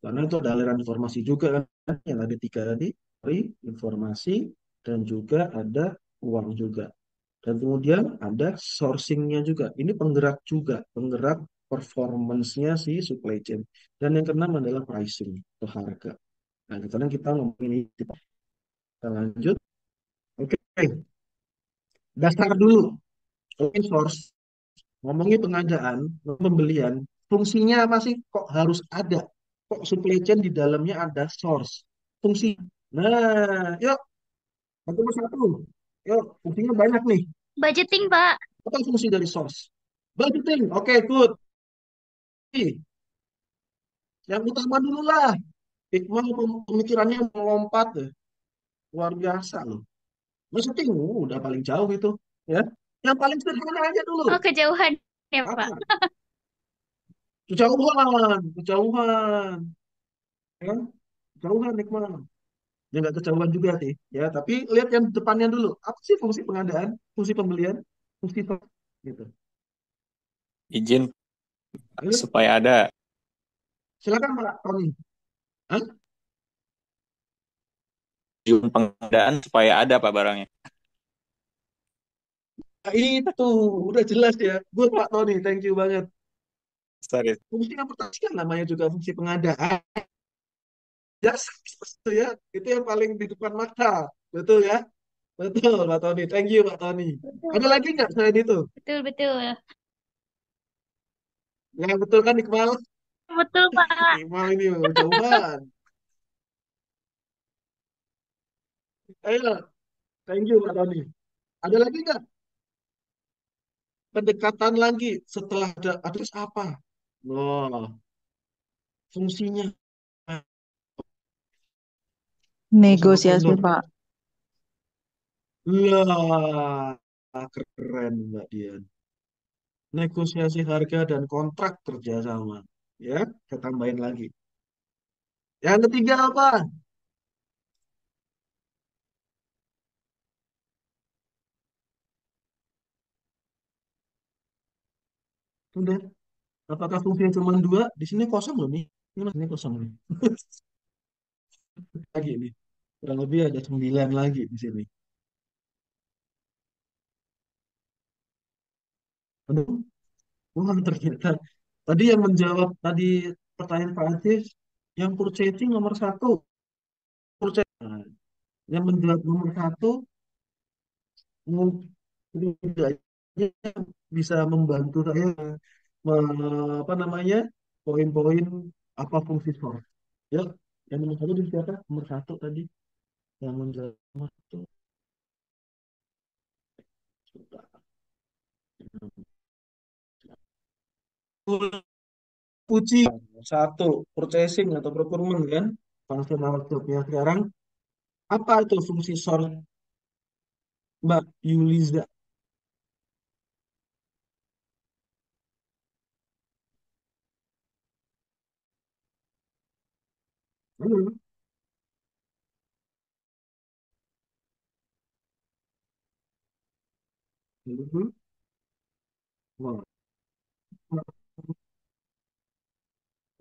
karena itu ada aliran informasi juga kan, yang ada tiga tadi, informasi, dan juga ada uang juga. Dan kemudian ada sourcing-nya juga. Ini penggerak juga, penggerak performance-nya si supply chain. Dan yang keenam adalah pricing atau harga. Nah, sekarang kita ngomongin ini. Kita lanjut. Oke, dasar dulu. Open source. Ngomongin pengadaan, pembelian, fungsinya apa sih? Kok harus ada? Kok supply chain di dalamnya ada source? Fungsi. Nah, yuk, satu persatu. Yuk, fungsinya banyak nih. Budgeting, Pak. Apa fungsi dari source? Budgeting. Oke, good. Yang utama dulu lah. Hikmah pemikirannya melompat deh. Luar biasa loh. Budgeting, udah paling jauh itu. Ya. Yang paling sederhana aja dulu. Oh, kejauhan ya, Pak. Apa? Kejauhan, kejauhan. Ya, kejauhan hikmah. Ya nggak kejauhan juga sih. Ya, tapi lihat yang depannya dulu. Apa sih fungsi pengadaan, fungsi pembelian, fungsi gitu. Izin Ayo, supaya ada. silakan Pak Tony. Hah? Izin pengadaan supaya ada Pak barangnya. Nah, itu udah jelas ya. Good Pak Tony, thank you banget. Sorry. Fungsi yang pertama kan namanya juga fungsi pengadaan. Ya, itu ya. Itu yang paling di depan mata. Betul ya? Betul, Pak Tony. Thank you, Pak Tony. Ada Betul, lagi nggak selain itu? betul, betul. Yang betul kan Iqbal? Betul, Pak. Iqbal ini jauhan. Ayo, thank you, Pak Tony. Ada lagi nggak? Pendekatan lagi setelah ada address apa? Oh, fungsinya sama Negosiasi, vendor. Pak. Lah, keren Mbak Dian. Negosiasi harga dan kontrak kerjasama. Ya, saya tambahin lagi. Yang ketiga apa? Udah. Apakah fungsinya cuma dua? Di sini kosong loh nih. Ini masih kosong nih. Lagi nih. Kurang lebih ada 9 lagi di sini. Aduh, wah ternyata. Tadi yang menjawab tadi pertanyaan Pak Aziz, yang purchasing nomor satu. Nah, yang menjawab nomor satu, setidaknya bisa membantu saya apa namanya poin-poin apa fungsi source. Ya, yang nomor satu di siapa? Nomor satu tadi yang menjawab nomor satu. Puji satu purchasing atau procurement kan functional jobnya sekarang apa itu fungsi source Mbak Yuliza? Halo. Halo. Wah,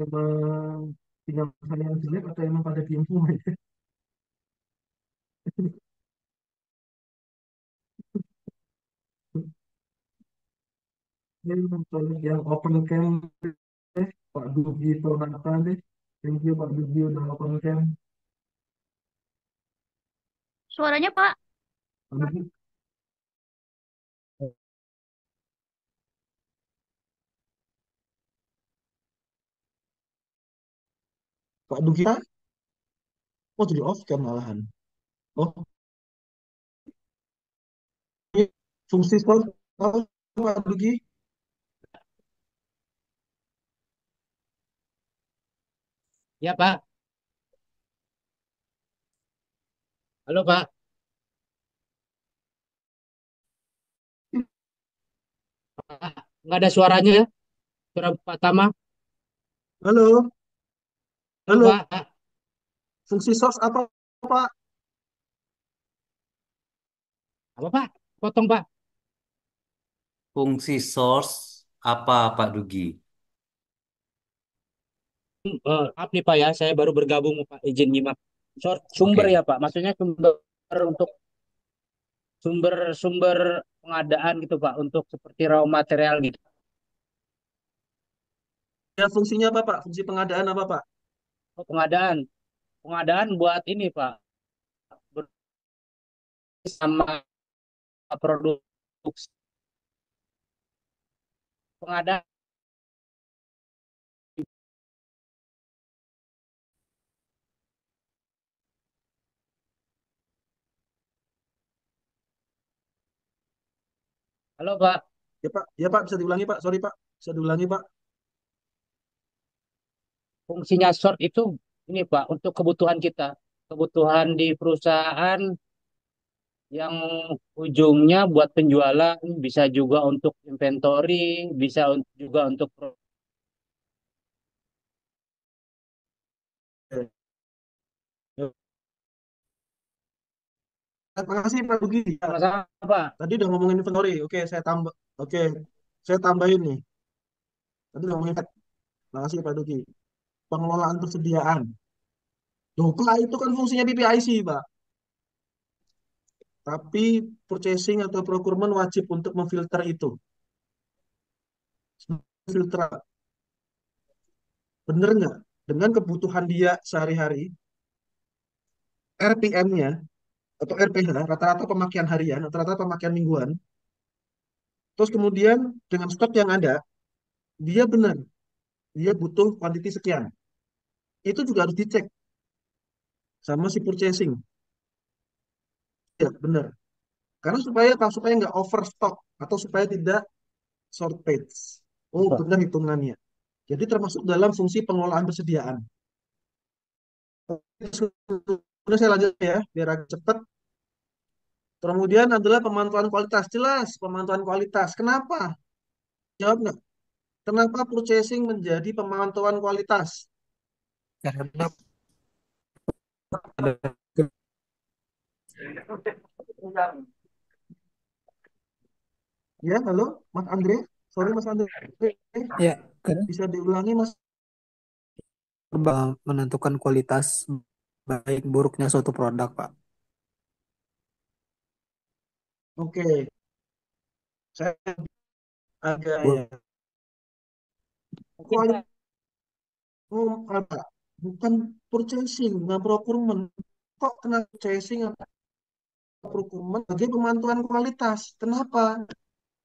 emang tinggal saya yang jelek atau emang pada diem semua ya? Ini kalau yang open cam Pak Dugi Sonata deh. Thank you Pak Dugi udah open cam. Suaranya, Pak. Pak Dugi, Pak Dugi, oh jadi off cam malahan. Oh, ini fungsi source apa Pak Dugi? Ya, Pak. Halo, Pak. Nggak ada suaranya ya? Suara Pak Tama. Halo, Halo halo. Pak. Fungsi source apa, Pak? Apa Pak? Potong Pak. Fungsi source apa Pak Dugi? Maaf nih Pak ya, saya baru bergabung Pak, izin nyimak. Sumber Oke. ya Pak, maksudnya sumber untuk sumber-sumber pengadaan gitu Pak, untuk seperti raw material gitu. Ya, fungsinya apa, Pak? Fungsi pengadaan apa, Pak? Oh, pengadaan, pengadaan buat ini Pak, sama produksi pengadaan. Halo Pak, Ya, Pak, bisa diulangi, Pak. Sorry, Pak. Bisa diulangi, Pak. fungsinya short itu ini Pak, untuk kebutuhan kita, kebutuhan di perusahaan yang ujungnya buat penjualan, bisa juga untuk inventory, bisa juga untuk Oke. Terima kasih, Pak Dugi. Ya, sama-sama Pak. tadi udah ngomongin inventory. Oke, saya tambah. Oke, saya tambahin nih. Tadi udah ngomongin. Terima kasih, Pak Dugi. Pengelolaan persediaan. Loh, Pak, itu kan fungsinya PPIC, Pak. Tapi purchasing atau procurement wajib untuk memfilter itu. Filter, bener nggak? Dengan kebutuhan dia sehari-hari, RPM-nya atau RPH, rata-rata pemakaian harian, rata-rata pemakaian mingguan, terus kemudian dengan stok yang ada, dia benar, dia butuh quantity sekian. Itu juga harus dicek sama si purchasing. Ya, benar. Karena supaya nggak overstock atau supaya tidak shortage. Oh, benar hitungannya. Jadi termasuk dalam fungsi pengelolaan persediaan. Kemudian saya lanjut ya, biar agak cepat. Kemudian adalah pemantauan kualitas. Jelas, pemantauan kualitas. Kenapa? Jawab nggak? Kenapa purchasing menjadi pemantauan kualitas? Karena ada Ya, halo, Mas Andre. Sorry, Mas Andre. ya karena Bisa diulangi, Mas? menentukan kualitas baik buruknya suatu produk, Pak. Oke, saya agak Bu- ya. Kualitas, apa? Bukan purchasing, bukan procurement. Kok kena purchasing atau procurement sebagai pemantauan kualitas? Kenapa?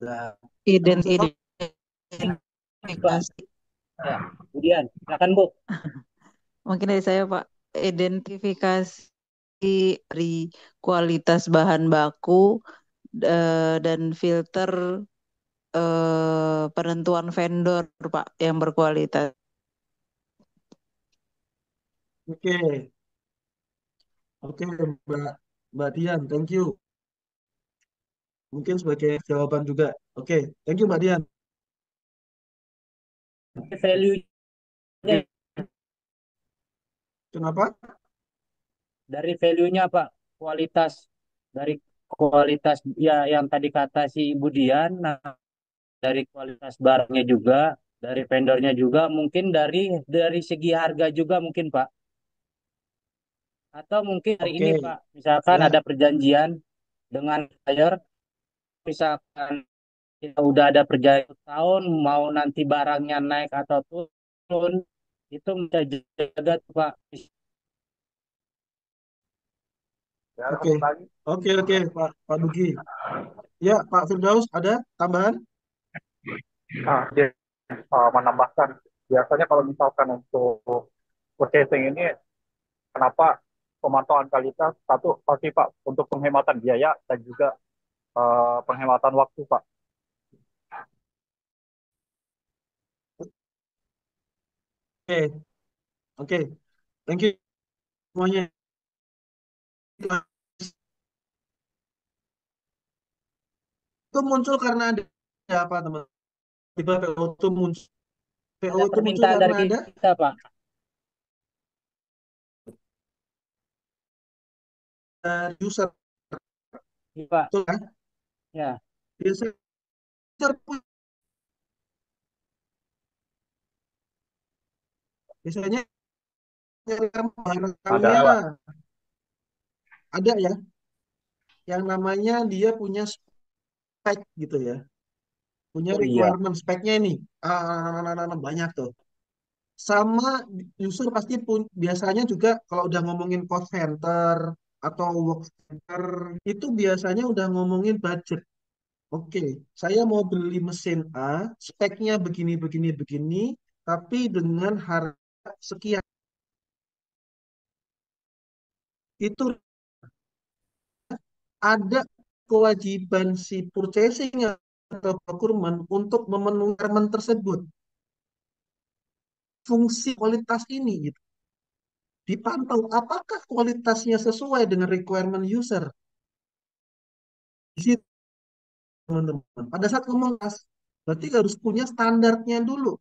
Nah, Identifikasi. ya. Kemudian, silakan Bu. Mungkin dari saya Pak, identifikasi dari kualitas bahan baku dan filter penentuan vendor Pak yang berkualitas. oke, oke, Mbak, Mbak Dian, thank you. Mungkin sebagai jawaban juga. Oke, thank you, Mbak Dian. Value-nya Kenapa? dari value-nya Pak, kualitas dari kualitas ya yang tadi kata si Ibu Dian, nah, dari kualitas barangnya juga, dari vendornya juga, mungkin dari segi harga juga mungkin Pak. Atau mungkin hari ini Oke, Pak, misalkan ya, ada perjanjian dengan buyer, misalkan kita udah ada perjanjian tahun, mau nanti barangnya naik atau turun, itu bisa jaga tuh, Pak. oke, oke, Pak Dugi. Ya, Pak Firdaus, ada tambahan? Nah, dia menambahkan biasanya kalau misalkan untuk purchasing ini kenapa pemantauan kualitas satu pasti Pak untuk penghematan biaya dan juga penghematan waktu Pak. Oke, oke, thank you semuanya. Itu muncul karena ada apa, teman? Tiba PO itu muncul PO ada itu muncul permintaan karena dari ada kita, Pak. user, Iya, Pak. betul kan? Ya. Biasanya user biasanya Ada, barangnya Pak. ada ya, yang namanya dia punya spek gitu ya, punya Oh iya. requirement speknya ini banyak tuh. Sama user pasti pun biasanya juga kalau udah ngomongin cost center atau work center itu biasanya udah ngomongin budget. Oke, saya mau beli mesin A, speknya begini, begini, begini, tapi dengan harga sekian. Itu ada kewajiban si purchasing atau procurement untuk memenuhi requirement tersebut. Fungsi kualitas ini gitu. Dipantau apakah kualitasnya sesuai dengan requirement user. Di situ teman-teman. Pada saat ngomong berarti harus punya standarnya dulu.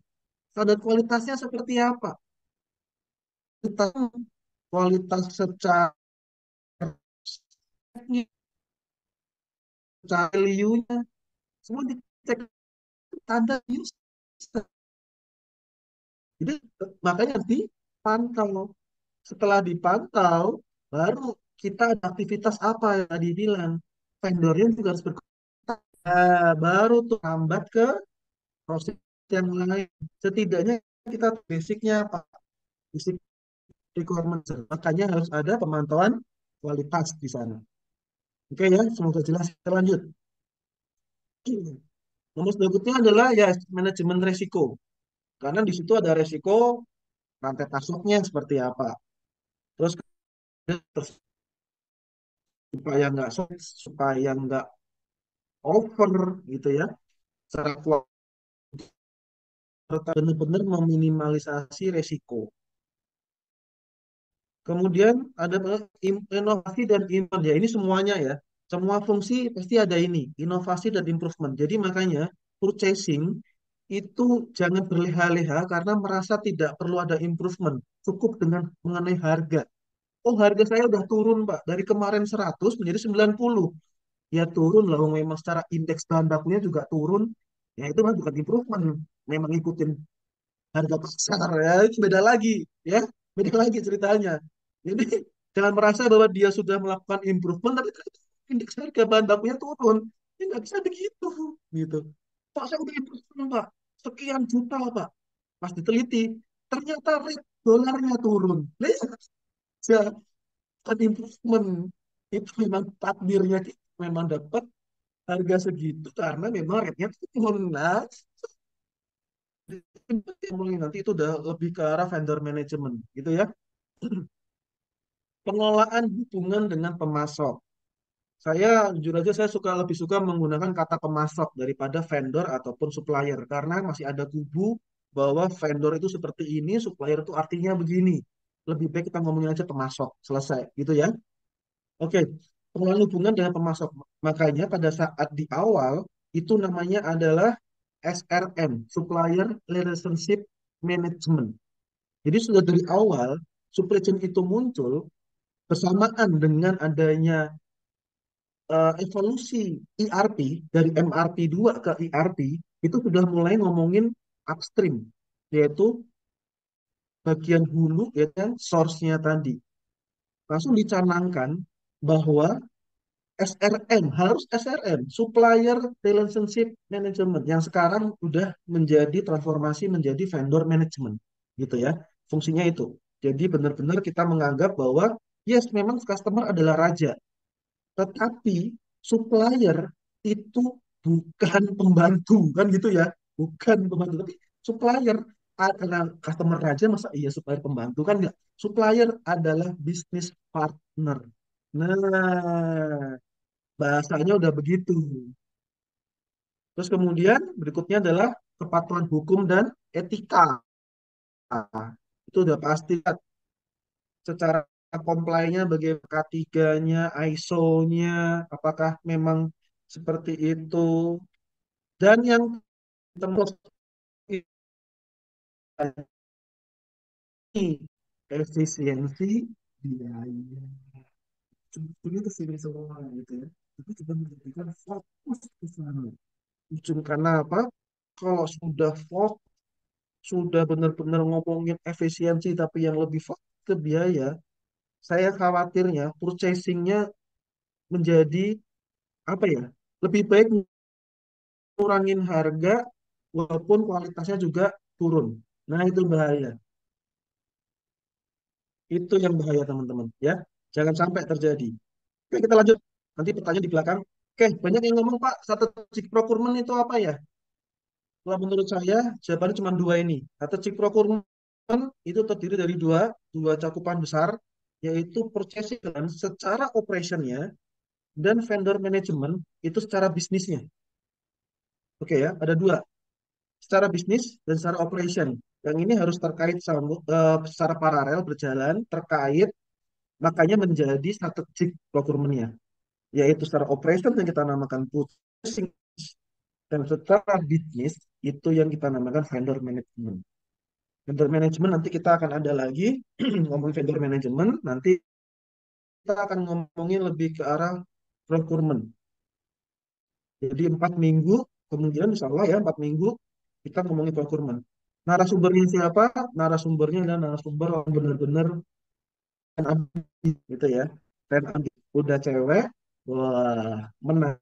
Standar kualitasnya seperti apa? Kita kualitas secara value-nya semua dicek standar user. Jadi makanya dipantau. Setelah dipantau, baru kita ada aktivitas apa yang tadi bilang. Vendornya juga harus berkontak. Nah, baru tuh hambat ke proses yang lain. Setidaknya kita tahu basicnya apa? Basic requirement. Makanya harus ada pemantauan kualitas di sana. Oke ya, semoga jelas. Kita lanjut. Nomor berikutnya adalah ya manajemen resiko. Karena di situ ada resiko rantai pasoknya seperti apa. Terus supaya nggak supaya nggak over gitu ya. Secara benar-benar meminimalisasi resiko. Kemudian ada inovasi dan improvement. Ya, ini semuanya ya. Semua fungsi pasti ada ini, inovasi dan improvement. Jadi makanya purchasing itu jangan berleha-leha karena merasa tidak perlu ada improvement. Cukup dengan mengenai harga. Oh, harga saya udah turun, Pak. Dari kemarin 100 menjadi 90. Ya turun lah, memang secara indeks bahan bakunya juga turun. Ya itu mah bukan improvement. Memang ikutin harga pasar ya, itu beda lagi ya, beda lagi ceritanya. Jadi jangan merasa bahwa dia sudah melakukan improvement tapi ternyata indeks harga bahan bakunya turun. Ini nggak bisa begitu gitu. Pak saya udah improvement Pak, sekian juta Pak. Pas diteliti ternyata rate dolarnya turun. Nah, ya, kan improvement itu memang takdirnya kita memang dapat harga segitu karena memang rate-nya turun. Nah, nanti itu udah lebih ke arah vendor management gitu ya. Pengelolaan hubungan dengan pemasok. Saya jujur aja saya lebih suka menggunakan kata pemasok daripada vendor ataupun supplier karena masih ada kubu bahwa vendor itu seperti ini, supplier itu artinya begini. Lebih baik kita ngomongin aja pemasok, selesai gitu ya. Oke, pengelolaan hubungan dengan pemasok. Makanya pada saat di awal itu namanya adalah SRM, Supplier Relationship Management. Jadi sudah dari awal supply chain itu muncul bersamaan dengan adanya evolusi ERP dari MRP 2 ke ERP itu sudah mulai ngomongin upstream, yaitu bagian hulu ya kan source-nya tadi. Langsung dicanangkan bahwa SRM harus SRM, Supplier Relationship Management yang sekarang sudah menjadi transformasi menjadi vendor management gitu ya. Fungsinya itu. Jadi benar-benar kita menganggap bahwa yes memang customer adalah raja, tetapi supplier itu bukan pembantu kan gitu ya. Bukan pembantu tapi supplier karena customer raja masa iya supplier pembantu kan enggak. Supplier adalah business partner. Nah, bahasanya udah begitu. Terus kemudian berikutnya adalah kepatuhan hukum dan etika. Itu udah pasti secara comply-nya bagaimana K3-nya, ISO-nya, apakah memang seperti itu. Dan yang termasuk efisiensi biaya. Ujungnya ke sini semua gitu ya. Tapi kita menjadikan fokus ke sana. Ujung karena apa? Kalau sudah fokus, sudah benar-benar ngomongin efisiensi, tapi yang lebih fokus ke biaya, saya khawatirnya purchasingnya menjadi apa ya? Lebih baik ngurangin harga walaupun kualitasnya juga turun. Nah, itu bahaya. Itu yang bahaya teman-teman ya. Jangan sampai terjadi. Oke, kita lanjut. Nanti pertanyaan di belakang. Oke, banyak yang ngomong Pak, strategic procurement itu apa ya? Kalau menurut saya, jawabannya cuma dua ini. Strategic procurement itu terdiri dari dua cakupan besar, yaitu purchasing secara operationnya dan vendor management itu secara bisnisnya. Oke ya, ada dua. Secara bisnis dan secara operation. Yang ini harus terkait secara paralel berjalan, terkait, makanya menjadi strategic procurement-nya. Yaitu secara operation yang kita namakan purchasing dan secara bisnis itu yang kita namakan vendor management. Vendor management nanti kita akan ada lagi ngomongin vendor management, nanti kita akan ngomongin lebih ke arah procurement. Jadi 4 minggu, kemungkinan insya Allah ya 4 minggu kita ngomongin procurement. Narasumbernya siapa? Narasumbernya adalah narasumber yang benar-benar gitu ya. Dan udah cewek, wah menang.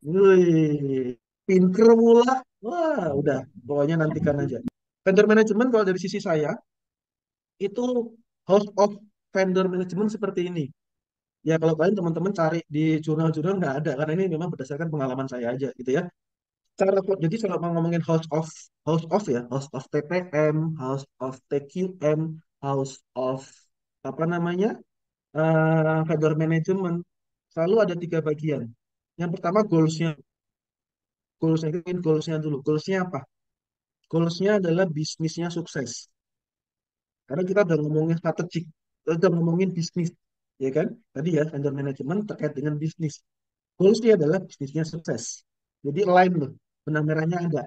Wih, pinker pula. Wah, udah. Pokoknya nantikan aja. Vendor management kalau dari sisi saya, itu house of vendor management seperti ini. Ya kalau kalian teman-teman cari di jurnal-jurnal nggak ada, karena ini memang berdasarkan pengalaman saya aja gitu ya. Jadi kalau mau ngomongin house of ya, house of TPM, house of TQM, house of apa namanya vendor management, selalu ada 3 bagian. Yang pertama goalsnya, goalsnya dulu. Goalsnya apa? Goalsnya adalah bisnisnya sukses. Karena kita udah ngomongin strategik, kita udah ngomongin bisnis, ya kan? Tadi ya vendor management terkait dengan bisnis. Goalsnya adalah bisnisnya sukses. Jadi align loh, benang merahnya ada.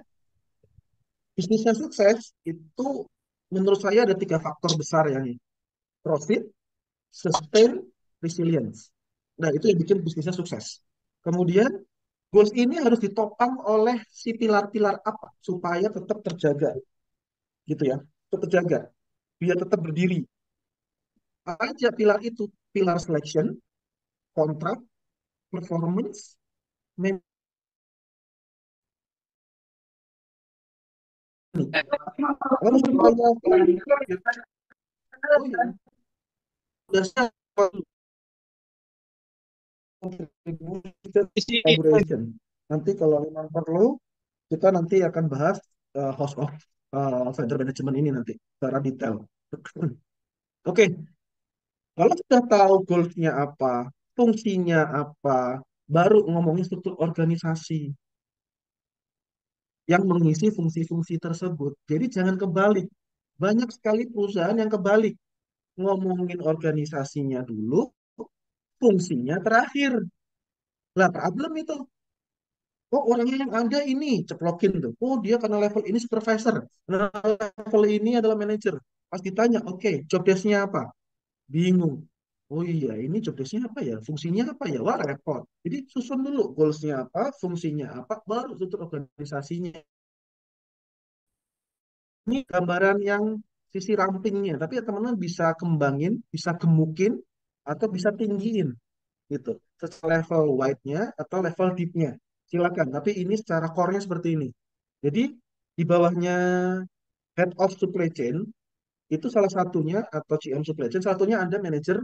Bisnisnya sukses itu menurut saya ada 3 faktor besar yang ini. Profit, sustain, resilience. Nah itu yang bikin bisnisnya sukses. Kemudian goals ini harus ditopang oleh si pilar-pilar apa supaya tetap terjaga, gitu ya, tetap terjaga, biar tetap berdiri. Apa aja pilar itu? Pilar selection, kontrak, performance, harus supaya collaboration. Nanti kalau memang perlu, kita nanti akan bahas host of vendor management ini nanti secara detail. Oke, kalau sudah tahu goals-nya apa, fungsinya apa, baru ngomongin struktur organisasi yang mengisi fungsi-fungsi tersebut. Jadi jangan kebalik. Banyak sekali perusahaan yang kebalik. Ngomongin organisasinya dulu, fungsinya terakhir. Lah, problem itu. Oh, orangnya yang ada ini, ceplokin tuh. Oh, dia karena level ini supervisor. Karena level ini adalah manager. Pas ditanya, oke, job desk-nya apa? Bingung. Oh iya, ini job desk-nya apa ya? Fungsinya apa ya? Wah, repot. Jadi susun dulu goals-nya apa, fungsinya apa, baru struktur organisasinya. Ini gambaran yang sisi rampingnya, tapi ya teman-teman bisa kembangin, bisa gemukin, atau bisa tinggiin gitu. Secara level wide-nya atau level deep-nya. Silakan, tapi ini secara core-nya seperti ini. Jadi di bawahnya head of supply chain itu salah satunya atau GM supply chain, salah satunya ada manajer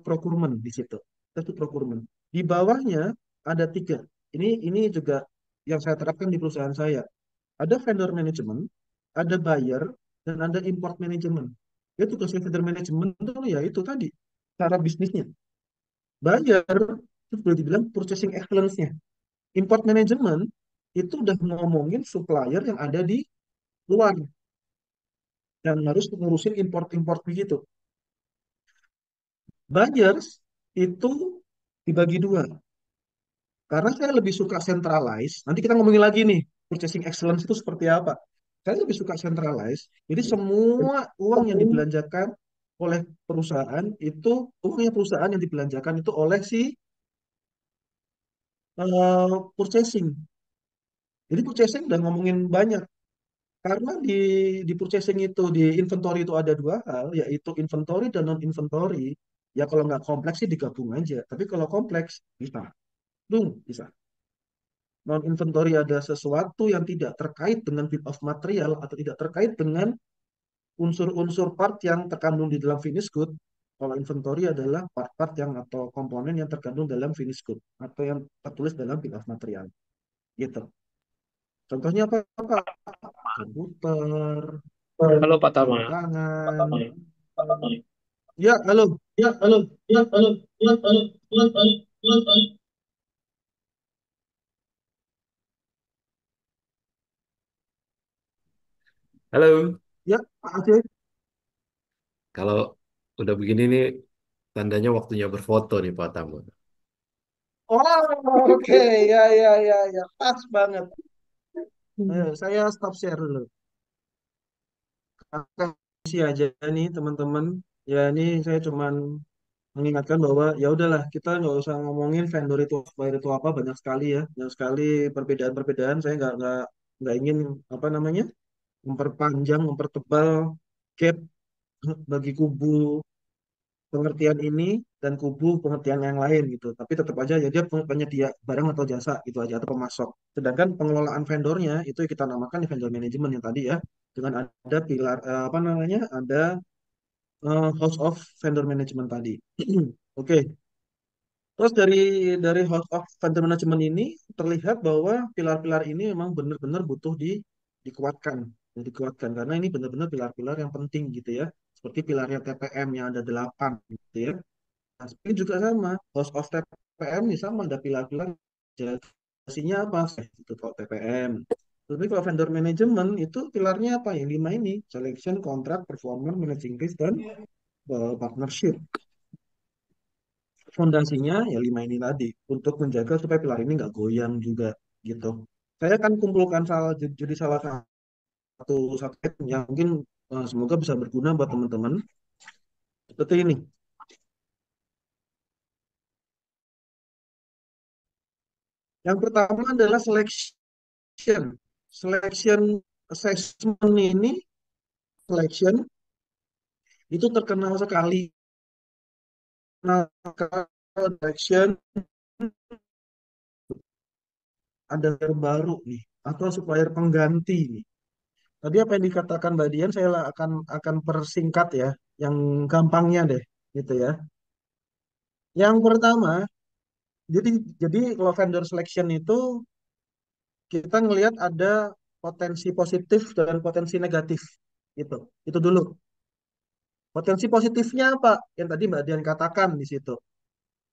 procurement di situ. Itu procurement. Di bawahnya ada 3. Ini juga yang saya terapkan di perusahaan saya. Ada vendor management, ada buyer, dan ada import management. Ya tugasnya vendor management itu ya itu tadi cara bisnisnya. Buyer itu boleh dibilang purchasing excellence-nya. Import management itu udah ngomongin supplier yang ada di luar dan harus ngurusin import-import begitu. Buyers itu dibagi 2. Karena saya lebih suka centralize. Nanti kita ngomongin lagi nih, purchasing excellence itu seperti apa. Saya lebih suka centralized. Jadi semua uang yang dibelanjakan oleh perusahaan itu uangnya perusahaan yang dibelanjakan itu oleh si purchasing. Jadi purchasing udah ngomongin banyak karena di purchasing itu di inventory itu ada dua hal yaitu inventory dan non inventory. Ya kalau nggak kompleks sih digabung aja. Tapi kalau kompleks bisa, bisa. Non inventory ada sesuatu yang tidak terkait dengan bill of material atau tidak terkait dengan unsur-unsur part yang terkandung di dalam finished good. Kalau inventory adalah part-part yang atau komponen yang terkandung dalam finished good atau yang tertulis dalam bill of material. Gitu. Contohnya apa, Pak? Komputer, Halo Pak Tama. jam tangan. Ya, halo. Ya, halo. Ya, halo. Ya, halo. Ya, halo. Ya, halo. Halo. Ya, Pak Aceh. Kalau udah begini nih, tandanya waktunya berfoto nih Pak Tama. Oh, oke. Ya, ya, ya, ya. Pas banget. Ayo, saya stop share dulu. Kasih aja nih teman-teman. Ya, ini saya cuman mengingatkan bahwa ya udahlah kita nggak usah ngomongin vendor itu supplier itu apa banyak sekali ya banyak sekali perbedaan-perbedaan saya nggak ingin apa namanya memperpanjang mempertebal gap bagi kubu pengertian ini dan kubu pengertian yang lain gitu tapi tetap aja ya dia penyedia barang atau jasa gitu aja atau pemasok sedangkan pengelolaan vendornya itu kita namakan vendor management yang tadi ya dengan ada pilar apa namanya ada house of vendor management tadi. Oke. Terus dari House of Vendor Management ini terlihat bahwa pilar-pilar ini memang benar-benar butuh dikuatkan, dikuatkan karena ini benar-benar pilar-pilar yang penting gitu ya. Seperti pilarnya TPM yang ada 8 gitu ya. Nah, ini juga sama, House of TPM ini sama ada pilar-pilar jasinya apa? Itu kalau TPM. Tapi kalau vendor management itu pilarnya apa? Yang 5 ini, selection, contract, performance, managing risk, dan partnership fondasinya ya 5 ini tadi untuk menjaga supaya pilar ini nggak goyang juga gitu. Saya akan kumpulkan jadi salah satu satu item yang mungkin semoga bisa berguna buat teman-teman. Seperti ini. Yang pertama adalah selection. Selection assessment ini selection itu terkenal sekali. Nah, selection ada yang baru nih atau supplier pengganti nih. Tadi apa yang dikatakan Mbak Dian, saya akan persingkat ya, yang gampangnya deh, gitu ya. Yang pertama, jadi jadi kalau vendor selection itu kita ngelihat ada potensi positif dan potensi negatif, gitu. Itu dulu. Potensi positifnya apa? Yang tadi Mbak Dian katakan di situ.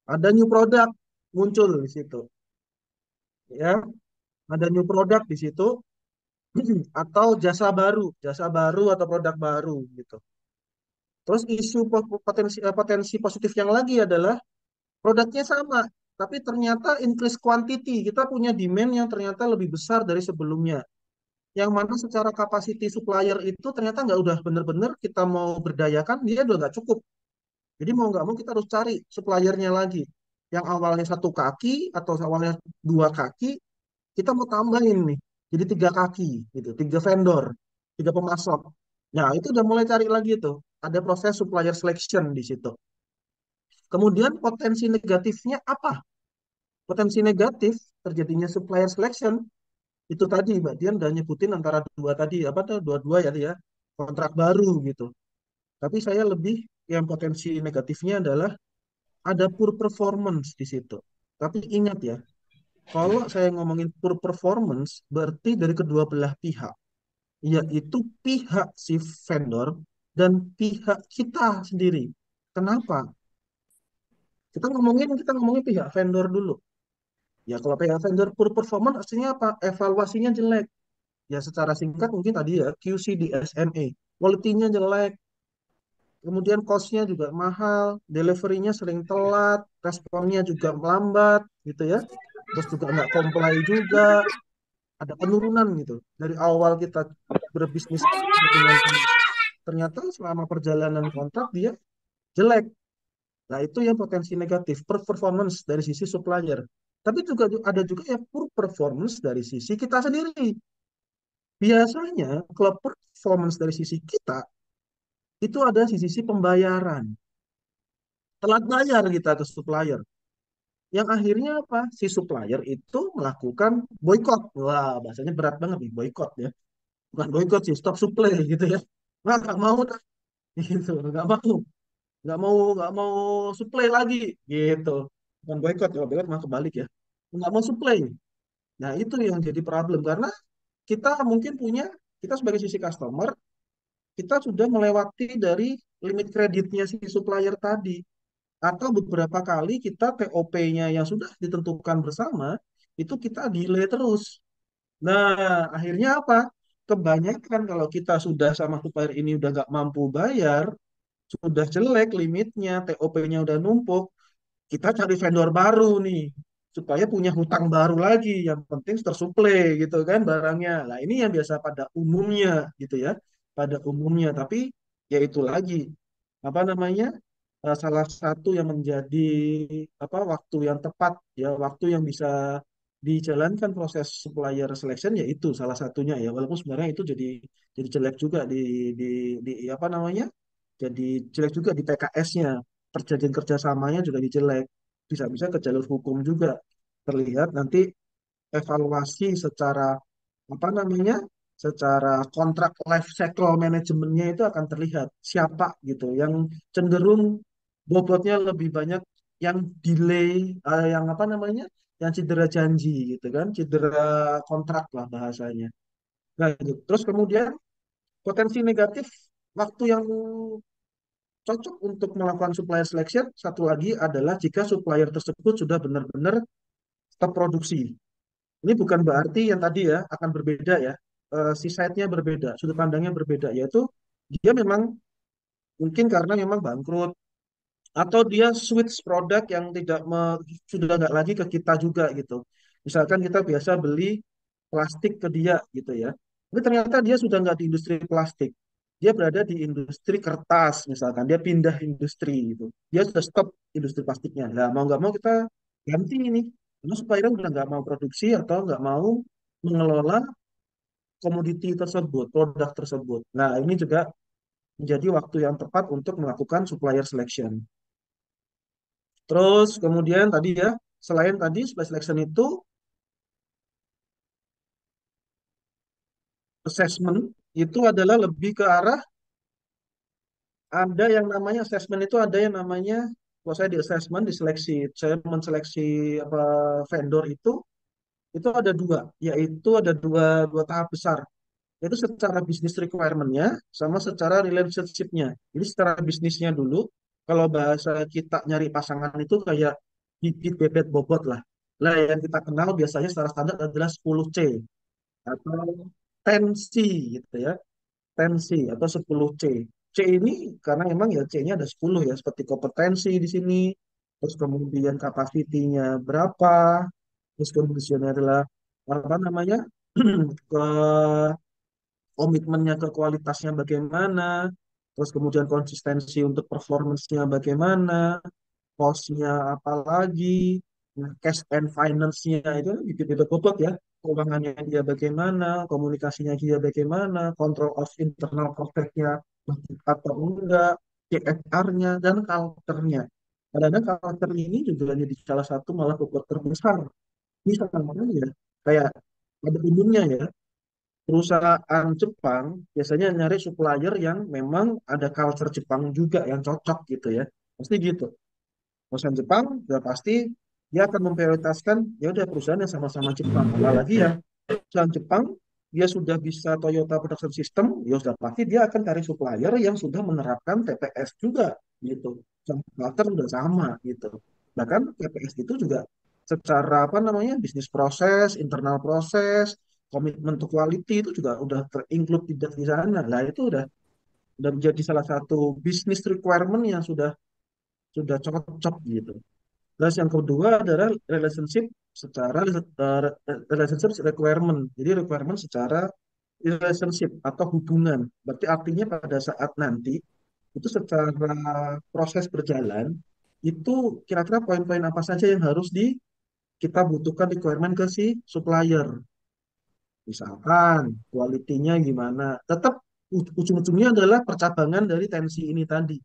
Ada new product muncul di situ, ya. Ada new product di situ atau jasa baru atau produk baru, gitu. Terus isu potensi positif yang lagi adalah produknya sama, tapi ternyata increase quantity. Kita punya demand yang ternyata lebih besar dari sebelumnya. Yang mana secara capacity supplier itu ternyata nggak udah bener-bener kita mau berdayakan, dia udah nggak cukup. Jadi mau nggak mau kita harus cari suppliernya lagi. Yang awalnya satu kaki atau awalnya dua kaki, kita mau tambahin nih. Jadi tiga kaki, gitu, tiga vendor, tiga pemasok. Nah, itu udah mulai cari lagi tuh. Ada proses supplier selection di situ. Kemudian potensi negatifnya apa? Potensi negatif terjadinya supplier selection itu tadi Mbak Dian udah nyebutin antara dua tadi apa tuh dua-dua ya ya kontrak baru gitu. Tapi saya lebih yang potensi negatifnya adalah ada poor performance di situ. Tapi ingat ya, kalau saya ngomongin poor performance berarti dari kedua belah pihak, yaitu pihak si vendor dan pihak kita sendiri. Kenapa? Kita ngomongin pihak vendor dulu. Ya kalau pihak vendor poor performance artinya apa? Evaluasinya jelek. Ya secara singkat mungkin tadi ya QC di SNA. Quality-nya jelek. Kemudian cost-nya juga mahal. Delivery-nya sering telat. Responnya juga melambat gitu ya. Terus juga nggak comply juga. Ada penurunan gitu. Dari awal kita berbisnis dengan baik. Ternyata selama perjalanan kontrak dia jelek. Nah, itu yang potensi negatif, performance dari sisi supplier. Tapi juga ada juga yang poor performance dari sisi kita sendiri. Biasanya kalau performance dari sisi kita, itu ada di sisi pembayaran. Telat bayar kita ke supplier. Yang akhirnya apa? Si supplier itu melakukan boykot. Wah, bahasanya berat banget nih, boykot ya. Bukan boykot sih, stop supply gitu ya. Nggak mau, gitu. Nggak mau supply lagi, gitu. Bukan boykot, kalau boykot mah kebalik ya. Nggak mau supply. Nah, itu yang jadi problem. Karena kita mungkin kita sebagai sisi customer, kita sudah melewati dari limit kreditnya si supplier tadi. Atau beberapa kali kita TOP-nya yang sudah ditentukan bersama, itu kita delay terus. Nah, akhirnya apa? Kebanyakan kalau kita sudah sama supplier ini udah nggak mampu bayar, sudah jelek limitnya, TOP-nya udah numpuk, kita cari vendor baru nih, supaya punya hutang baru lagi, yang penting tersuplai gitu kan barangnya. Nah, ini yang biasa pada umumnya gitu ya, pada umumnya. Tapi ya itu lagi, apa namanya, salah satu yang menjadi apa waktu yang tepat ya, waktu yang bisa dijalankan proses supplier selection ya itu salah satunya ya, walaupun sebenarnya itu jadi jelek juga di, di apa namanya, jadi jelek juga di PKS-nya, perjanjian kerjasamanya juga dijelek, bisa-bisa ke jalur hukum juga terlihat nanti evaluasi secara apa namanya, secara kontrak life cycle manajemennya itu akan terlihat siapa gitu yang cenderung bobotnya lebih banyak, yang delay, yang apa namanya, yang cedera janji gitu kan, cedera kontrak lah bahasanya. Nah, gitu. Terus kemudian potensi negatif waktu yang cocok untuk melakukan supplier selection satu lagi adalah jika supplier tersebut sudah benar-benar stop produksi. Ini bukan berarti yang tadi ya akan berbeda ya. Si side-nya berbeda, sudut pandangnya berbeda, yaitu dia memang mungkin karena memang bangkrut atau dia switch produk yang tidak sudah nggak lagi ke kita juga gitu. Misalkan kita biasa beli plastik ke dia gitu ya, tapi ternyata dia sudah nggak di industri plastik, dia berada di industri kertas misalkan, dia pindah industri gitu, dia sudah stop industri plastiknya. Nah, mau nggak mau kita ganti ini, karena supplier udah nggak mau produksi atau nggak mau mengelola komoditi tersebut, produk tersebut. Nah, ini juga menjadi waktu yang tepat untuk melakukan supplier selection. Terus kemudian tadi ya, selain tadi supply selection itu assessment, itu adalah lebih ke arah, ada yang namanya assessment, itu ada yang namanya, kalau saya di assessment, di seleksi, saya menseleksi apa vendor itu ada dua, yaitu ada dua tahap besar, yaitu secara bisnis requirement-nya sama secara relationship-nya. Jadi secara bisnisnya dulu, kalau bahasa kita nyari pasangan itu kayak bibit bebet bobot lah. Lah yang kita kenal biasanya secara standar adalah 10C atau tensi gitu ya. Tensi atau 10C. C ini karena memang ya C-nya ada 10 ya, seperti kompetensi di sini, terus kemudian kapasitinya berapa, terus kemudian adalah apa namanya, ke komitmennya ke kualitasnya bagaimana, terus kemudian konsistensi untuk performance-nya bagaimana, cost-nya apa lagi, nah, cash and finance-nya itu kan bibit-bibit bobot ya, keuangannya dia bagaimana, komunikasinya dia bagaimana, control of internal process-nya atau enggak, CSR-nya, dan culture-nya. Kadang-kadang culture ini juga jadi salah satu malah bobot terbesar. Misalnya ya, kayak pada umumnya ya, perusahaan Jepang biasanya nyari supplier yang memang ada culture Jepang juga yang cocok gitu ya. Pasti gitu. Perusahaan Jepang sudah pasti dia akan memprioritaskan ya udah perusahaan yang sama-sama Jepang. Apalagi yang perusahaan Jepang dia sudah bisa Toyota Production System, ya sudah pasti dia akan cari supplier yang sudah menerapkan TPS juga gitu. Culture sudah sama gitu. Bahkan TPS itu juga secara apa namanya, bisnis proses, internal proses, komitmen to quality itu juga udah terinclude di sana. Nah, itu udah menjadi salah satu bisnis requirement yang sudah cocok gitu. Terus yang kedua adalah relationship secara relationship requirement. Jadi requirement secara relationship atau hubungan. Berarti artinya pada saat nanti itu secara proses berjalan itu kira-kira poin-poin apa saja yang harus kita butuhkan requirement ke si supplier. Misalkan kualitinya gimana. Tetap ujung-ujungnya adalah percabangan dari tensi ini tadi.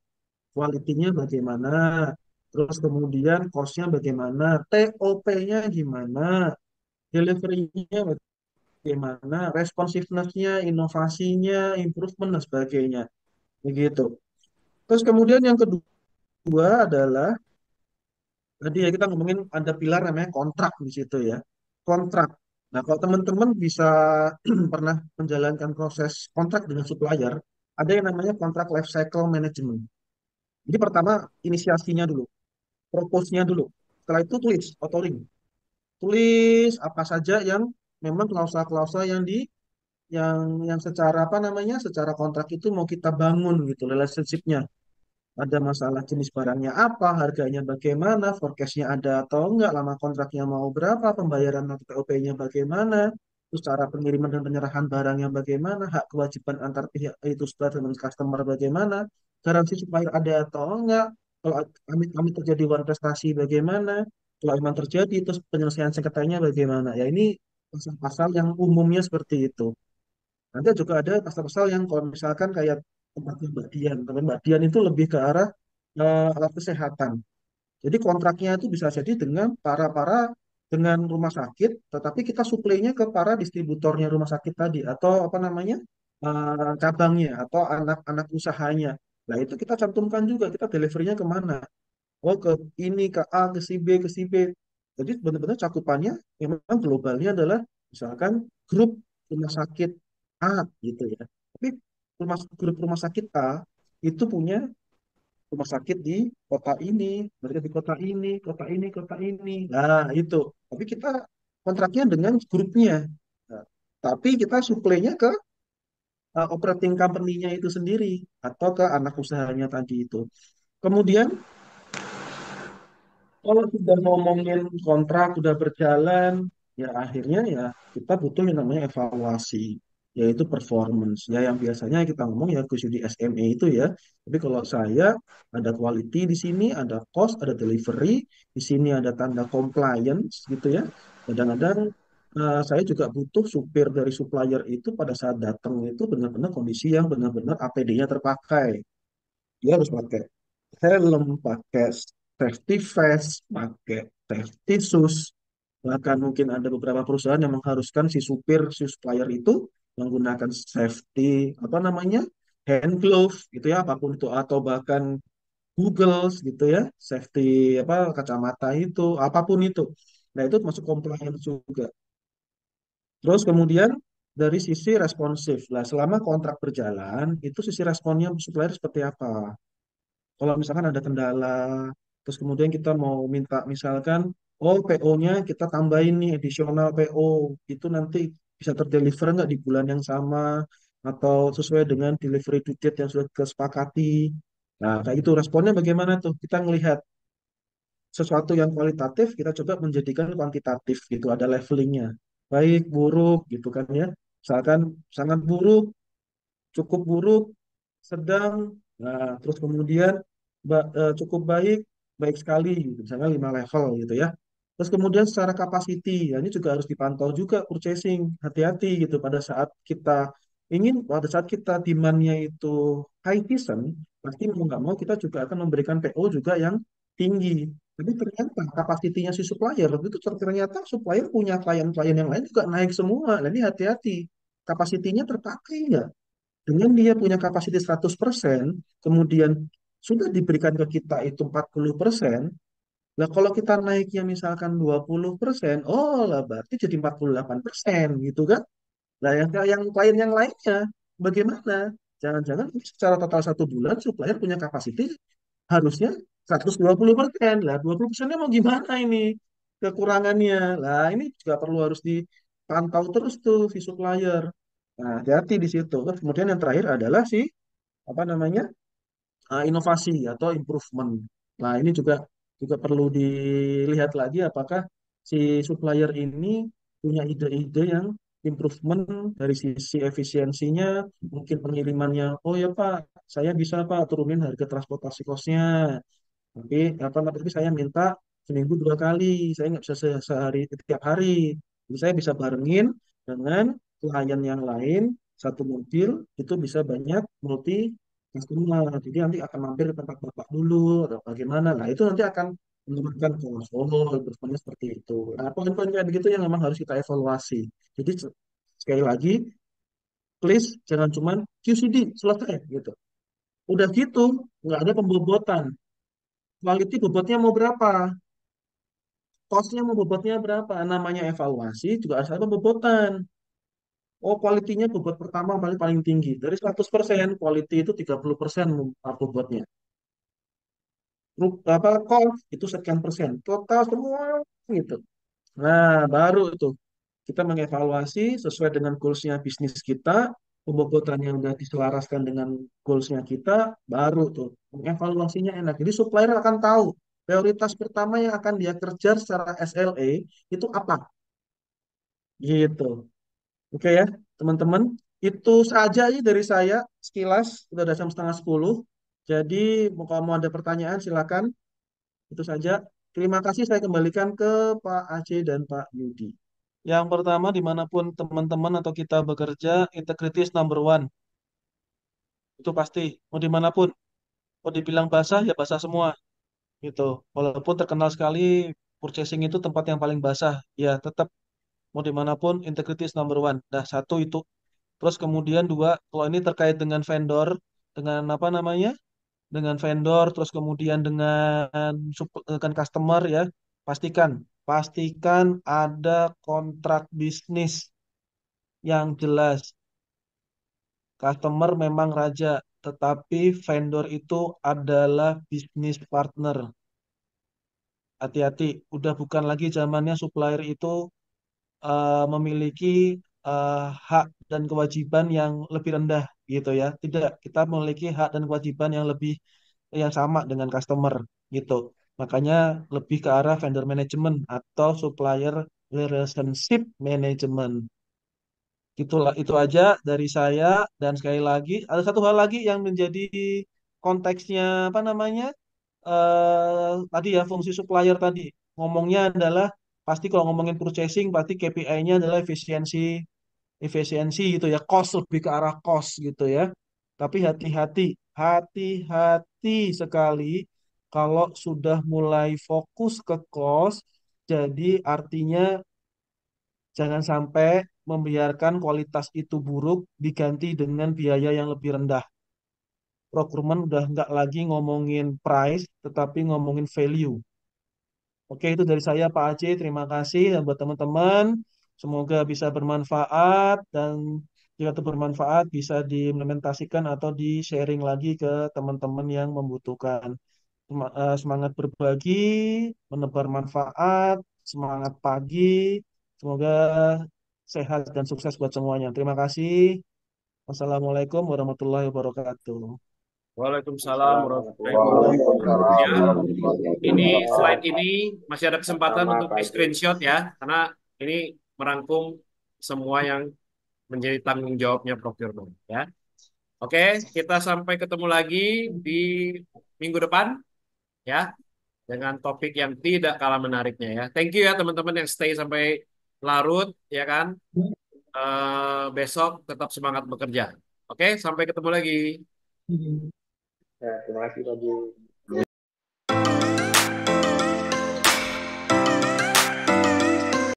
Kualitinya bagaimana, terus kemudian cost-nya bagaimana, TOP-nya gimana, delivery-nya bagaimana, responsiveness-nya, inovasinya, improvement, dan sebagainya. Begitu. Terus kemudian yang kedua adalah, tadi ya kita ngomongin ada pilar namanya kontrak di situ ya. Kontrak. Nah, kalau teman-teman bisa pernah menjalankan proses kontrak dengan supplier, ada yang namanya kontrak life cycle management. Jadi pertama inisiasinya dulu, propose-nya dulu. Setelah itu tulis, authoring. Tulis apa saja yang memang klausa-klausa yang secara apa namanya, secara kontrak itu mau kita bangun gitu, relationship-nya. Ada masalah jenis barangnya apa, harganya bagaimana, forecast-nya ada atau enggak, lama kontraknya mau berapa, pembayaran atau POP-nya bagaimana, terus cara pengiriman dan penyerahan barangnya bagaimana, hak kewajiban antar pihak itu supplier dengan customer bagaimana, garansi supplier ada atau enggak, kalau kami terjadi one prestasi bagaimana, kalau memang terjadi terus penyelesaian sengketanya bagaimana. Ya ini pasal-pasal yang umumnya seperti itu. Nanti juga ada pasal-pasal yang kalau misalkan kayak tempatnya Mbak Dian. Tempat Mbak Dian itu lebih ke arah alat kesehatan. Jadi kontraknya itu bisa jadi dengan dengan rumah sakit, tetapi kita suplainya ke para distributornya rumah sakit tadi atau apa namanya cabangnya atau anak-anak usahanya. Nah itu kita cantumkan juga kita deliverynya kemana. Oh ke ini ke A ke si B ke si B. Jadi benar-benar cakupannya memang globalnya adalah misalkan grup rumah sakit A gitu ya. Tapi grup rumah sakit A itu punya rumah sakit di kota ini, mereka di kota ini, kota ini, kota ini. Nah, itu. Tapi kita kontraknya dengan grupnya. Nah, tapi kita suplainya ke operating company-nya itu sendiri atau ke anak usahanya tadi itu. Kemudian kalau sudah ngomongin kontrak sudah berjalan, ya akhirnya ya kita butuh yang namanya evaluasi, yaitu performance. Ya yang biasanya kita ngomong ya khusus di SME itu ya. Tapi kalau saya ada quality di sini, ada cost, ada delivery, di sini ada tanda compliance gitu ya. Kadang-kadang saya juga butuh supir dari supplier itu pada saat datang itu benar-benar kondisi yang benar-benar APD-nya terpakai. Dia harus pakai helm, pakai safety vest, pakai safety shoes. Bahkan mungkin ada beberapa perusahaan yang mengharuskan si supir, si supplier itu menggunakan safety, apa namanya, hand glove gitu ya, apapun itu, atau bahkan goggles gitu ya, safety apa kacamata itu, apapun itu. Nah itu masuk compliance juga. Terus kemudian dari sisi responsif, lah selama kontrak berjalan, itu sisi responnya supplier seperti apa? Kalau misalkan ada kendala, terus kemudian kita mau minta misalkan, oh PO-nya kita tambahin nih additional PO, itu nanti bisa terdeliver nggak di bulan yang sama, atau sesuai dengan delivery due date yang sudah disepakati. Nah, kayak itu responnya bagaimana tuh? Kita ngelihat sesuatu yang kualitatif, kita coba menjadikan kuantitatif gitu, ada levelingnya. Baik, buruk gitu kan ya. Misalkan sangat buruk, cukup buruk, sedang, nah terus kemudian cukup baik, baik sekali, gitu. Misalnya 5 level gitu ya. Terus kemudian secara capacity, ya ini juga harus dipantau juga purchasing, hati-hati gitu pada saat kita demand-nya itu high season, pasti mau nggak mau kita juga akan memberikan PO juga yang tinggi. Tapi ternyata kapasitinya si supplier, itu ternyata supplier punya klien-klien yang lain juga naik semua. Nah ini hati-hati, kapasitinya terpakai nggak? Dengan dia punya kapasitas 100%, kemudian sudah diberikan ke kita itu 40%, lah kalau kita naiknya misalkan 20%, oh lah berarti jadi 48% gitu kan. Nah yang klien yang lainnya bagaimana? Jangan-jangan secara total 1 bulan supplier punya kapasitas harusnya 120%. Lah 20%-nya mau gimana ini? Kekurangannya. Lah ini juga perlu harus dipantau terus tuh si supplier. Nah, hati-hati di situ. Terus kemudian yang terakhir adalah si apa namanya inovasi atau improvement. Nah, ini juga perlu dilihat lagi apakah si supplier ini punya ide-ide yang improvement dari sisi efisiensinya, mungkin pengirimannya. Oh ya Pak, saya bisa Pak turunin harga transportasi kosnya. Tapi tapi saya minta seminggu 2 kali. Saya nggak bisa sehari tiap hari. Jadi saya bisa barengin dengan klien yang lain satu mobil itu bisa banyak multi customer. Jadi nanti akan mampir ke tempat bapak dulu atau bagaimana. Nah itu nanti akan menurunkan cost. Oh, improvementnya seperti itu. Nah poin-poin kayak begitu yang memang harus kita evaluasi. Jadi sekali lagi, please jangan cuman QCD selesai gitu. Udah gitu nggak ada pembobotan. Quality bobotnya mau berapa? Costnya mau bobotnya berapa? Namanya evaluasi juga harus ada pembobotan. Oh, kualitinya bobot pertama paling paling tinggi. Dari 100%, quality itu 30% bobotnya. Cost itu sekian persen. Total semua gitu. Nah, baru itu kita mengevaluasi sesuai dengan goals-nya bisnis kita, pembobotan yang sudah diselaraskan dengan goals-nya kita, baru tuh mengevaluasinya enak. Jadi supplier akan tahu prioritas pertama yang akan dia kejar secara SLA itu apa, gitu. Oke ya, teman-teman. Itu saja ini dari saya sekilas, udah ada jam 9:30. Jadi, mau kamu ada pertanyaan, silakan. Itu saja. Terima kasih saya kembalikan ke Pak Aceh dan Pak Yudi. Yang pertama, dimanapun teman-teman atau kita bekerja, integrity is number one. Itu pasti. Mau dimanapun. Mau dibilang basah, ya basah semua. Gitu. Walaupun terkenal sekali, purchasing itu tempat yang paling basah. Ya, tetap mau dimanapun, integrity is number one. Nah, satu itu. Terus kemudian dua, kalau ini terkait dengan vendor, dengan apa namanya? Dengan vendor, terus kemudian dengan customer ya, pastikan, pastikan ada kontrak bisnis yang jelas. Customer memang raja, tetapi vendor itu adalah bisnis partner. Hati-hati, udah bukan lagi zamannya supplier itu memiliki eh, hak dan kewajiban yang lebih rendah gitu ya. Tidak, kita memiliki hak dan kewajiban yang sama dengan customer gitu. Makanya lebih ke arah vendor management atau supplier relationship management. Itulah itu aja dari saya dan sekali lagi ada satu hal lagi yang menjadi konteksnya apa namanya? Tadi ya fungsi supplier tadi ngomongnya adalah pasti kalau ngomongin purchasing pasti KPI-nya adalah efisiensi gitu ya, cost lebih ke arah cost gitu ya. Tapi hati-hati sekali kalau sudah mulai fokus ke cost, jadi artinya jangan sampai membiarkan kualitas itu buruk diganti dengan biaya yang lebih rendah. Procurement udah nggak lagi ngomongin price, tetapi ngomongin value. Oke, itu dari saya Pak Aceh. Terima kasih dan buat teman-teman. Semoga bisa bermanfaat dan jika itu bermanfaat bisa diimplementasikan atau di-sharing lagi ke teman-teman yang membutuhkan. Semangat berbagi, menebar manfaat, semangat pagi. Semoga sehat dan sukses buat semuanya. Terima kasih. Wassalamualaikum warahmatullahi wabarakatuh. Waalaikumsalam warahmatullahi wabarakatuh. Waalaikumsalam Ya, warahmatullahi ini slide wabarakatuh. ini masih ada kesempatan Sama untuk di pagi. screenshot ya, karena ini merangkum semua yang menjadi tanggung jawabnya procurement ya. Oke, kita sampai ketemu lagi di minggu depan ya dengan topik yang tidak kalah menariknya ya. Thank you ya teman-teman yang stay sampai larut ya kan. Besok tetap semangat bekerja. Oke, sampai ketemu lagi. Ya, terima kasih Pak Bu.